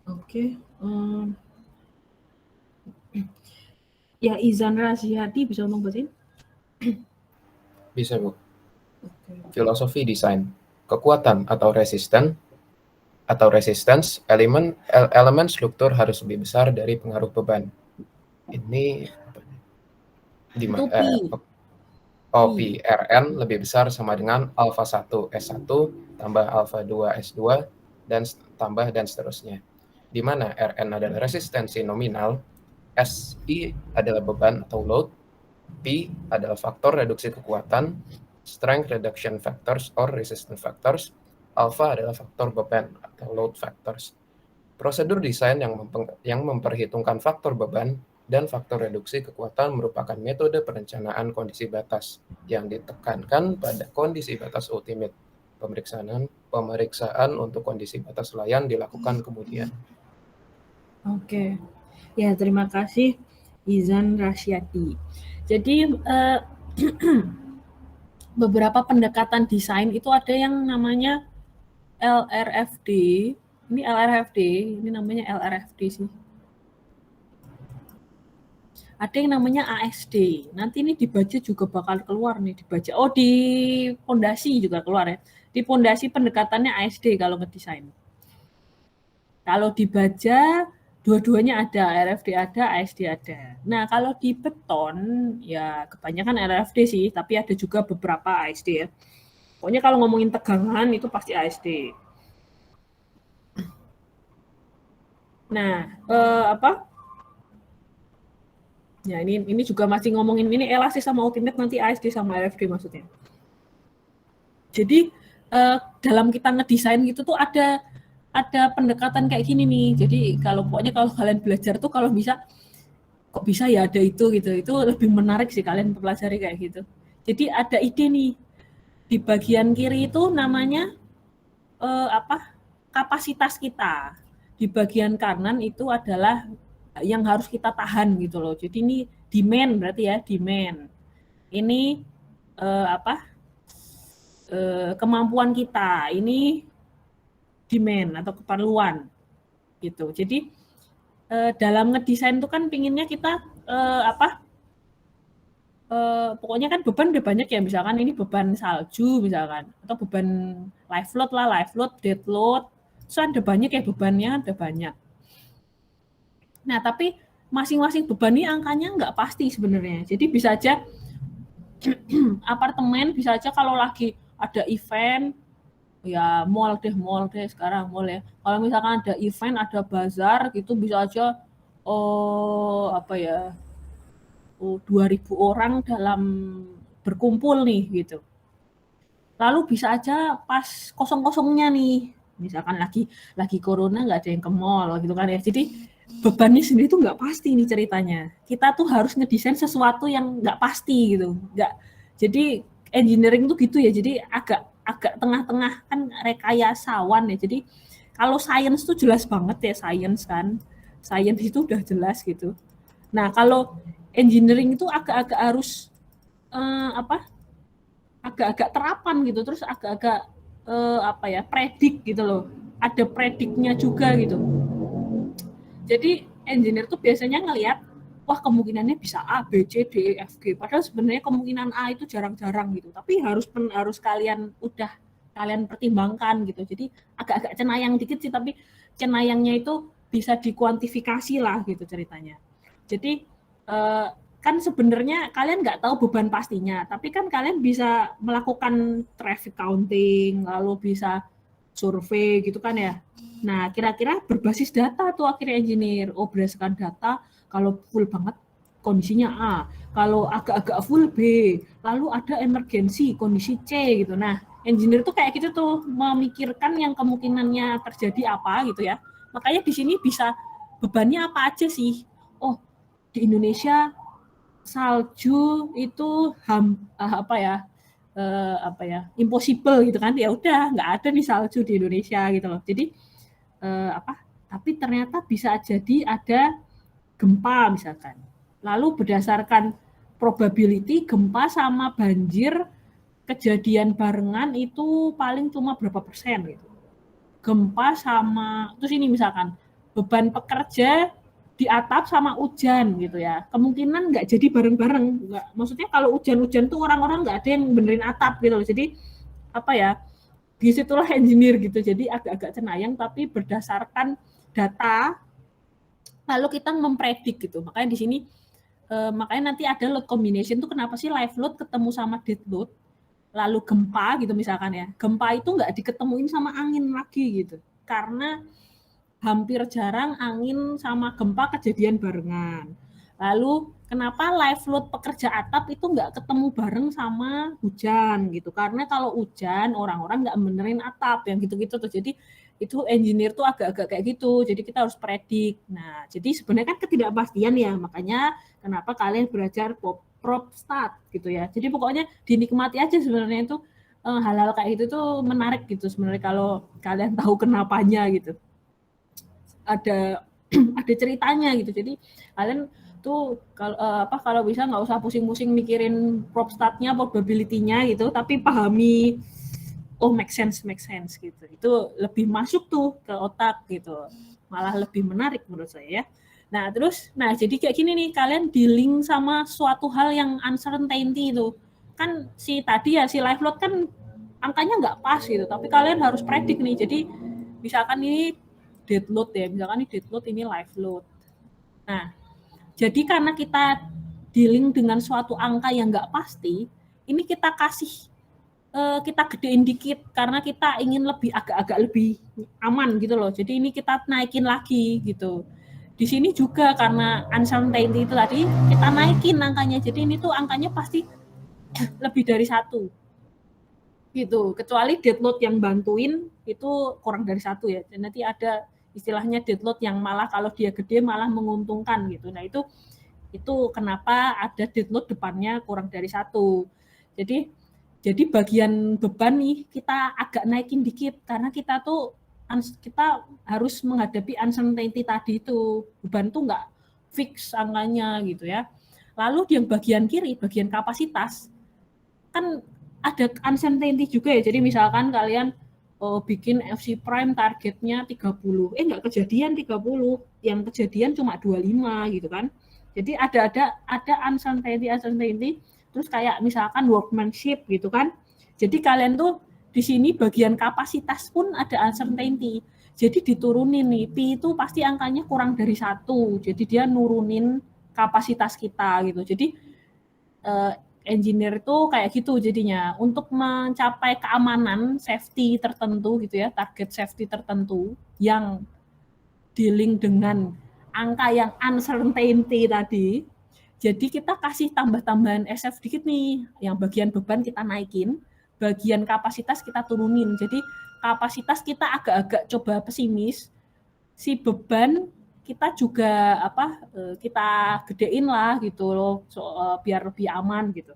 Oke. Ya, Izan Rasyadi bisa ngomong bahasa ini? Bisa, Bu. Okay. Filosofi desain. Kekuatan atau resistance, elemen struktur harus lebih besar dari pengaruh beban. Ini di PRN lebih besar sama dengan alfa 1 S1 tambah alfa 2 S2 dan tambah dan seterusnya. Di mana Rn adalah resistensi nominal, SI adalah beban atau load, P adalah faktor reduksi kekuatan, strength reduction factors or resistance factors. Alpha adalah faktor beban atau load factors. Prosedur desain yang memperhitungkan faktor beban dan faktor reduksi kekuatan merupakan metode perencanaan kondisi batas yang ditekankan pada kondisi batas ultimate. Pemeriksaan untuk kondisi batas layan dilakukan kemudian. Oke, ya terima kasih Izan Rasyati. Jadi beberapa pendekatan desain itu ada yang namanya LRFD. Ini LRFD, ini namanya LRFD sih. Ada yang namanya ASD. Nanti ini dibaca juga bakal keluar nih, dibaca. Oh, di pondasi juga keluar ya. Di pondasi pendekatannya ASD kalau ngedesain. Kalau dibaca dua-duanya ada, LRFD ada, ASD ada. Nah, kalau di beton ya kebanyakan LRFD sih, tapi ada juga beberapa ASD ya. Pokoknya kalau ngomongin tegangan itu pasti ASD. Nah, Ya, ini juga masih ngomongin ini elastis sama ultimate, nanti ASD sama LRFD maksudnya. Jadi dalam kita ngedesain gitu tuh ada pendekatan kayak gini nih. Jadi pokoknya kalau kalian belajar tuh kalau bisa kok bisa ya ada itu gitu. Itu lebih menarik sih kalian pelajari kayak gitu. Jadi ada ide nih. Di bagian kiri itu namanya kapasitas kita. Di bagian kanan itu adalah yang harus kita tahan gitu loh. Jadi ini demand berarti ya, demand. Ini kemampuan kita. Ini demand atau keperluan gitu. Jadi dalam ngedesain itu kan pinginnya kita pokoknya kan beban udah banyak ya, misalkan ini beban salju misalkan, atau beban live load, dead load. So ada banyak ya bebannya, ada banyak. Nah, tapi masing-masing beban ini angkanya nggak pasti sebenarnya. Jadi bisa aja apartemen bisa aja kalau lagi ada event, ya mall deh sekarang mall ya. Kalau misalkan ada event, ada bazar gitu bisa aja 2.000 orang dalam berkumpul nih gitu. Lalu bisa aja pas kosong-kosongnya nih, misalkan lagi corona nggak ada yang ke mall gitu kan ya. Jadi bebannya sendiri tuh nggak pasti nih ceritanya. Kita tuh harus ngedesain sesuatu yang nggak pasti gitu. Jadi engineering tuh gitu ya. Jadi agak tengah-tengah kan rekayasawan ya. Jadi kalau science tuh jelas banget ya, science itu udah jelas gitu. Nah kalau engineering itu agak-agak harus agak-agak terapan gitu, terus agak-agak predik gitu loh. Ada prediknya juga gitu. Jadi engineer tuh biasanya ngelihat, wah kemungkinannya bisa A, B, C, D, E, F, G. Padahal sebenarnya kemungkinan A itu jarang-jarang gitu. Tapi harus kalian pertimbangkan gitu. Jadi agak-agak cenayang dikit sih, tapi cenayangnya itu bisa dikuantifikasi lah gitu ceritanya. Jadi kan sebenarnya kalian nggak tahu beban pastinya, tapi kan kalian bisa melakukan traffic counting, lalu bisa survei gitu kan ya. Nah, kira-kira berbasis data tuh akhirnya engineer. Oh, berdasarkan data, kalau full banget kondisinya A, kalau agak-agak full B, lalu ada emergensi kondisi C gitu. Nah, engineer tuh kayak gitu tuh, memikirkan yang kemungkinannya terjadi apa gitu ya. Makanya di sini bisa bebannya apa aja sih. Oh, di Indonesia salju itu impossible gitu kan, ya udah nggak ada nih salju di Indonesia gitu loh. Jadi tapi ternyata bisa jadi ada gempa misalkan, lalu berdasarkan probability gempa sama banjir kejadian barengan itu paling cuma berapa persen gitu. Gempa sama terus ini misalkan beban pekerja di atap sama hujan gitu ya, kemungkinan nggak jadi bareng-bareng. Nggak, maksudnya kalau hujan-hujan tuh orang-orang nggak ada yang benerin atap gitu loh. Jadi disitulah engineer gitu. Jadi agak-agak cenayang tapi berdasarkan data lalu kita mempredik gitu. Makanya di sini makanya nanti ada load combination tuh kenapa sih live load ketemu sama dead load, lalu gempa gitu misalkan ya. Gempa itu nggak diketemuin sama angin lagi gitu. Karena hampir jarang angin sama gempa kejadian barengan. Lalu kenapa live load pekerja atap itu nggak ketemu bareng sama hujan gitu. Karena kalau hujan orang-orang nggak benerin atap yang gitu-gitu tuh. Jadi itu engineer tuh agak-agak kayak gitu. Jadi kita harus predik. Nah, jadi sebenarnya kan ketidakpastian ya. Makanya kenapa kalian belajar prop stat gitu ya. Jadi pokoknya dinikmati aja sebenarnya itu hal-hal kayak itu tuh menarik gitu sebenarnya kalau kalian tahu kenapanya gitu. Ada ada ceritanya gitu. Jadi kalian tuh kalau bisa nggak usah pusing-pusing mikirin prop statnya, probability-nya gitu, tapi pahami make sense gitu. Itu lebih masuk tuh ke otak gitu. Malah lebih menarik menurut saya ya. Nah, jadi kayak gini nih, kalian di-link sama suatu hal yang uncertainty itu. Kan si live load kan angkanya nggak pas gitu, tapi kalian harus predik nih. Jadi misalkan ini dead load ya, misalkan ini dead load, ini live load. Nah, jadi karena kita dealing dengan suatu angka yang nggak pasti, ini kita kita gedein dikit karena kita ingin agak-agak lebih aman gitu loh. Jadi ini kita naikin lagi gitu. Di sini juga karena uncertainty itu tadi kita naikin angkanya. Jadi ini tuh angkanya pasti lebih dari 1 gitu. Kecuali dead load yang bantuin itu kurang dari 1 ya. Dan nanti ada istilahnya dead load yang malah kalau dia gede malah menguntungkan gitu. Nah itu kenapa ada dead load depannya kurang dari 1. Jadi bagian beban nih kita agak naikin dikit karena kita harus menghadapi uncertainty tadi itu. Beban tuh nggak fix angkanya gitu ya. Lalu yang bagian kiri, bagian kapasitas, kan ada uncertainty juga ya. Jadi misalkan kalian bikin FC prime targetnya 30. Nggak kejadian 30, yang kejadian cuma 25 gitu kan. Jadi ada uncertainty, terus kayak misalkan workmanship gitu kan. Jadi kalian tuh di sini bagian kapasitas pun ada uncertainty. Jadi diturunin nih, P itu pasti angkanya kurang dari 1. Jadi dia nurunin kapasitas kita gitu. Jadi engineer itu kayak gitu jadinya. Untuk mencapai keamanan safety tertentu gitu ya, target safety tertentu yang dealing dengan angka yang uncertainty tadi, jadi kita kasih tambah-tambahan SF dikit nih, yang bagian beban kita naikin, bagian kapasitas kita turunin. Jadi kapasitas kita agak-agak coba pesimis, si beban kita juga kita gedein lah gitu loh, biar lebih aman gitu.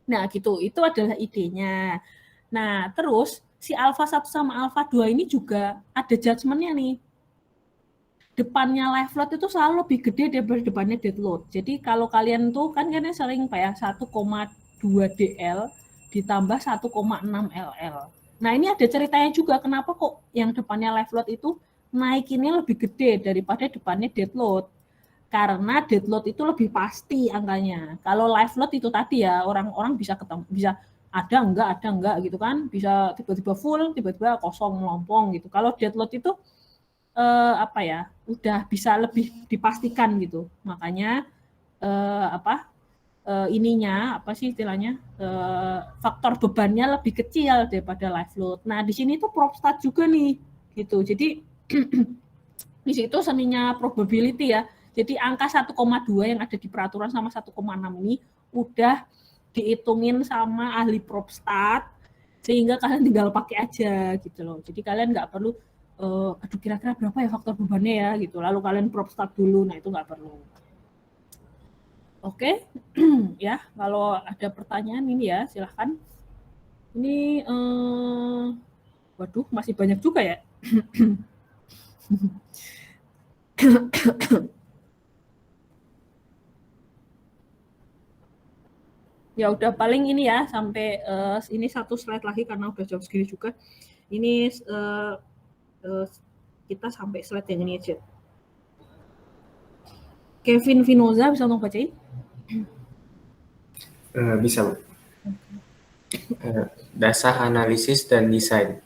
Nah gitu, itu adalah idenya. Nah terus si alpha 1 sama alpha 2 ini juga ada judgement-nya nih. Depannya live load itu selalu lebih gede daripada depannya dead load. Jadi kalau kalian tuh kan sering ya 1,2 DL ditambah 1,6 LL. Nah ini ada ceritanya juga kenapa kok yang depannya live load itu naikinnya lebih gede daripada depannya dead load. Karena dead load itu lebih pasti angkanya. Kalau live load itu tadi ya orang-orang bisa ada enggak gitu kan, bisa tiba-tiba full, tiba-tiba kosong melompong gitu. Kalau dead load itu udah bisa lebih dipastikan gitu. Makanya istilahnya faktor bebannya lebih kecil daripada live load. Nah di sini tuh prop stat juga nih gitu. Jadi di situ seninya probability ya. Jadi angka 1,2 yang ada di peraturan sama 1,6 ini udah dihitungin sama ahli prop stat sehingga kalian tinggal pakai aja gitu loh. Jadi kalian nggak perlu kira-kira berapa ya faktor bebannya ya gitu. Lalu kalian prop stat dulu. Nah itu nggak perlu. Oke, ya kalau ada pertanyaan ini ya silahkan. Ini waduh masih banyak juga ya. Ya udah paling ini ya sampai ini satu slide lagi karena udah jam segini juga. Ini kita sampai slide yang ini aja. Kevin Vinoza bisa tolong bacain? Bisa, Bu. Dasar analisis dan desain.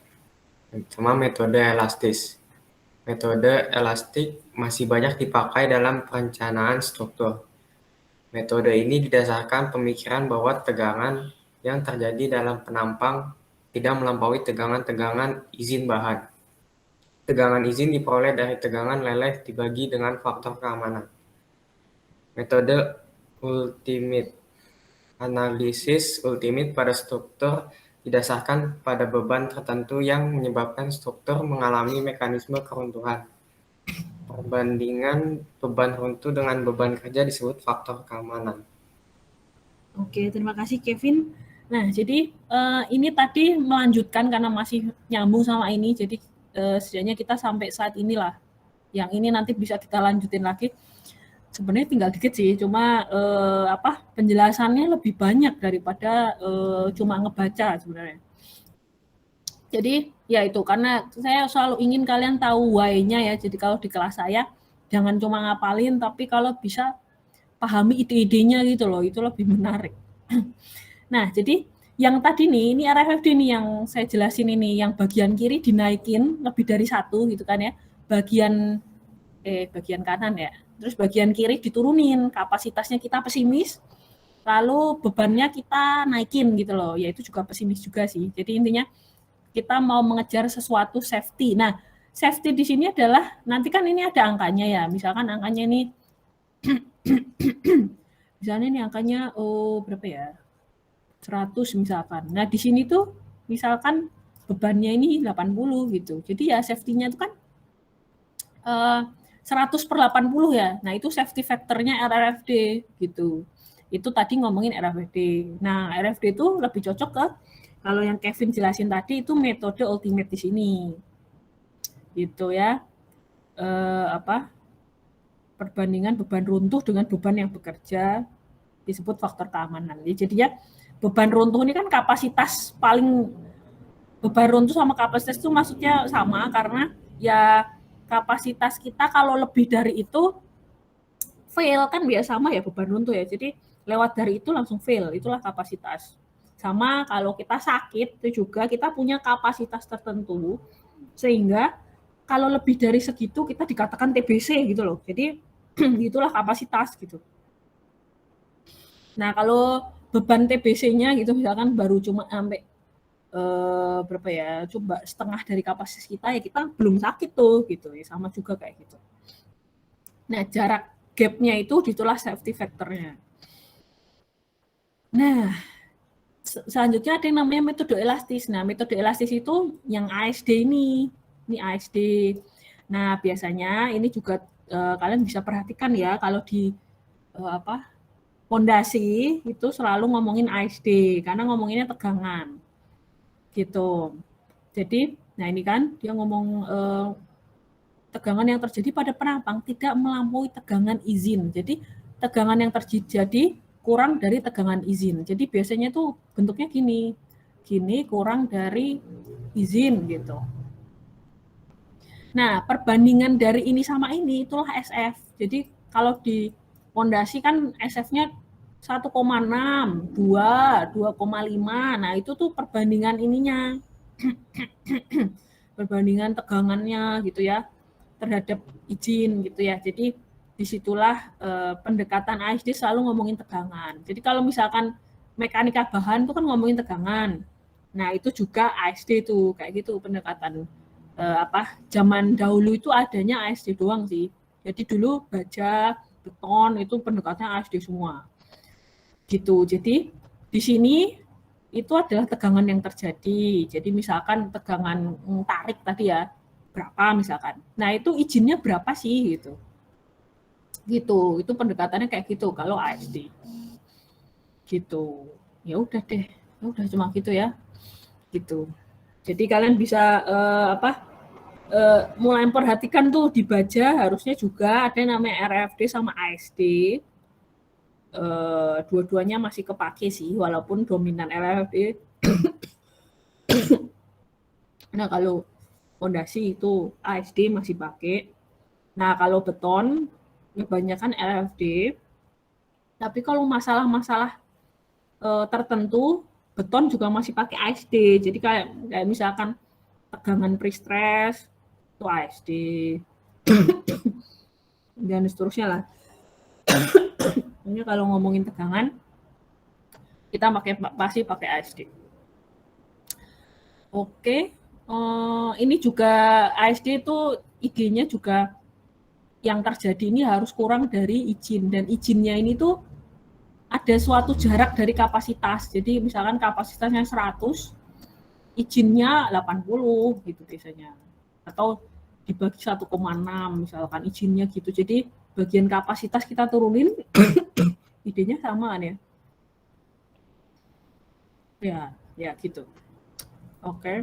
Pertama, metode elastis. Metode elastik masih banyak dipakai dalam perencanaan struktur. Metode ini didasarkan pemikiran bahwa tegangan yang terjadi dalam penampang tidak melampaui tegangan-tegangan izin bahan. Tegangan izin diperoleh dari tegangan leleh dibagi dengan faktor keamanan. Metode ultimate. Analisis ultimate pada struktur didasarkan pada beban tertentu yang menyebabkan struktur mengalami mekanisme keruntuhan. Perbandingan beban runtuh dengan beban kerja disebut faktor keamanan. Oke, terima kasih Kevin. Nah, jadi ini tadi melanjutkan karena masih nyambung sama ini, jadi setidaknya kita sampai saat inilah. Yang ini nanti bisa kita lanjutin lagi. Sebenarnya tinggal dikit sih, cuma penjelasannya lebih banyak daripada cuma ngebaca sebenarnya. Jadi ya itu, karena saya selalu ingin kalian tahu why-nya ya. Jadi kalau di kelas saya jangan cuma ngapalin, tapi kalau bisa pahami ide-idenya gitu loh, itu lebih menarik. Nah, jadi yang tadi nih, ini RFFD nih yang saya jelasin ini, yang bagian kiri dinaikin lebih dari 1 gitu kan ya, bagian kanan ya, terus bagian kiri diturunin, kapasitasnya kita pesimis, lalu bebannya kita naikin gitu loh, ya itu juga pesimis juga sih. Jadi intinya kita mau mengejar sesuatu safety. Nah, safety di sini adalah, nanti kan ini ada angkanya ya, misalkan angkanya ini misalnya ini angkanya berapa ya, 100 misalkan. Nah di sini tuh misalkan bebannya ini 80 gitu, jadi ya safety-nya itu kan 100/80 ya. Nah itu safety factor-nya RFD gitu. Itu tadi ngomongin RFD. Nah RFD itu lebih cocok ke, kalau yang Kevin jelasin tadi itu metode ultimate di sini gitu ya. Perbandingan beban runtuh dengan beban yang bekerja disebut faktor keamanan. Jadi ya beban runtuh ini kan kapasitas paling, beban runtuh sama kapasitas itu maksudnya sama, karena ya kapasitas kita kalau lebih dari itu fail kan biasa sama ya beban runtuh ya. Jadi lewat dari itu langsung fail, itulah kapasitas. Sama kalau kita sakit itu juga kita punya kapasitas tertentu sehingga kalau lebih dari segitu kita dikatakan TBC gitu loh. Jadi itulah kapasitas gitu. Nah kalau beban TBC-nya gitu misalkan baru cuma sampai berapa ya, coba setengah dari kapasitas kita, ya kita belum sakit tuh gitu ya, sama juga kayak gitu. Nah jarak gap-nya itu itulah safety factor-nya. Nah selanjutnya ada yang namanya metode elastis. Nah metode elastis itu yang ASD ini ASD. Nah biasanya ini juga kalian bisa perhatikan ya, kalau di pondasi itu selalu ngomongin ASD karena ngomonginnya tegangan gitu. Jadi nah ini kan dia ngomong tegangan yang terjadi pada penampang tidak melampaui tegangan izin. Jadi tegangan yang terjadi kurang dari tegangan izin. Jadi biasanya tuh bentuknya gini kurang dari izin gitu. Nah, perbandingan dari ini sama ini itulah SF. Jadi kalau di pondasi kan SF-nya 1,6, 2, 2,5. Nah, itu tuh perbandingan ininya. Perbandingan tegangannya gitu ya terhadap izin gitu ya. Jadi disitulah pendekatan ASD selalu ngomongin tegangan. Jadi kalau misalkan mekanika bahan itu kan ngomongin tegangan. Nah, itu juga ASD tuh kayak gitu pendekatan. Zaman dahulu itu adanya ASD doang sih. Jadi dulu baja, beton itu pendekatannya ASD semua. Gitu. Jadi di sini itu adalah tegangan yang terjadi. Jadi misalkan tegangan tarik tadi ya, berapa misalkan. Nah, itu izinnya berapa sih gitu. Gitu. Itu pendekatannya kayak gitu kalau ASD. Gitu. Ya udah deh. Ya udah cuma gitu ya. Gitu. Jadi kalian bisa mulai memperhatikan tuh di baja harusnya juga ada yang namanya RFD sama ASD. Dua-duanya masih kepake sih walaupun dominan RFD. Nah kalau fondasi itu ASD masih pakai. Nah kalau beton kebanyakan RFD. Tapi kalau masalah-masalah tertentu beton juga masih pakai ASD. Jadi kayak misalkan tegangan pre-stress itu ASD dan seterusnya lah. Ini kalau ngomongin tegangan kita pasti pakai ASD. Oke, ini juga ASD itu idenya juga yang terjadi ini harus kurang dari izin, dan izinnya ini tuh ada suatu jarak dari kapasitas. Jadi misalkan kapasitasnya 100, izinnya 80 gitu biasanya. Atau dibagi 1,6 misalkan izinnya gitu. Jadi bagian kapasitas kita turunin, idenya sama kan ya? Ya gitu. Oke.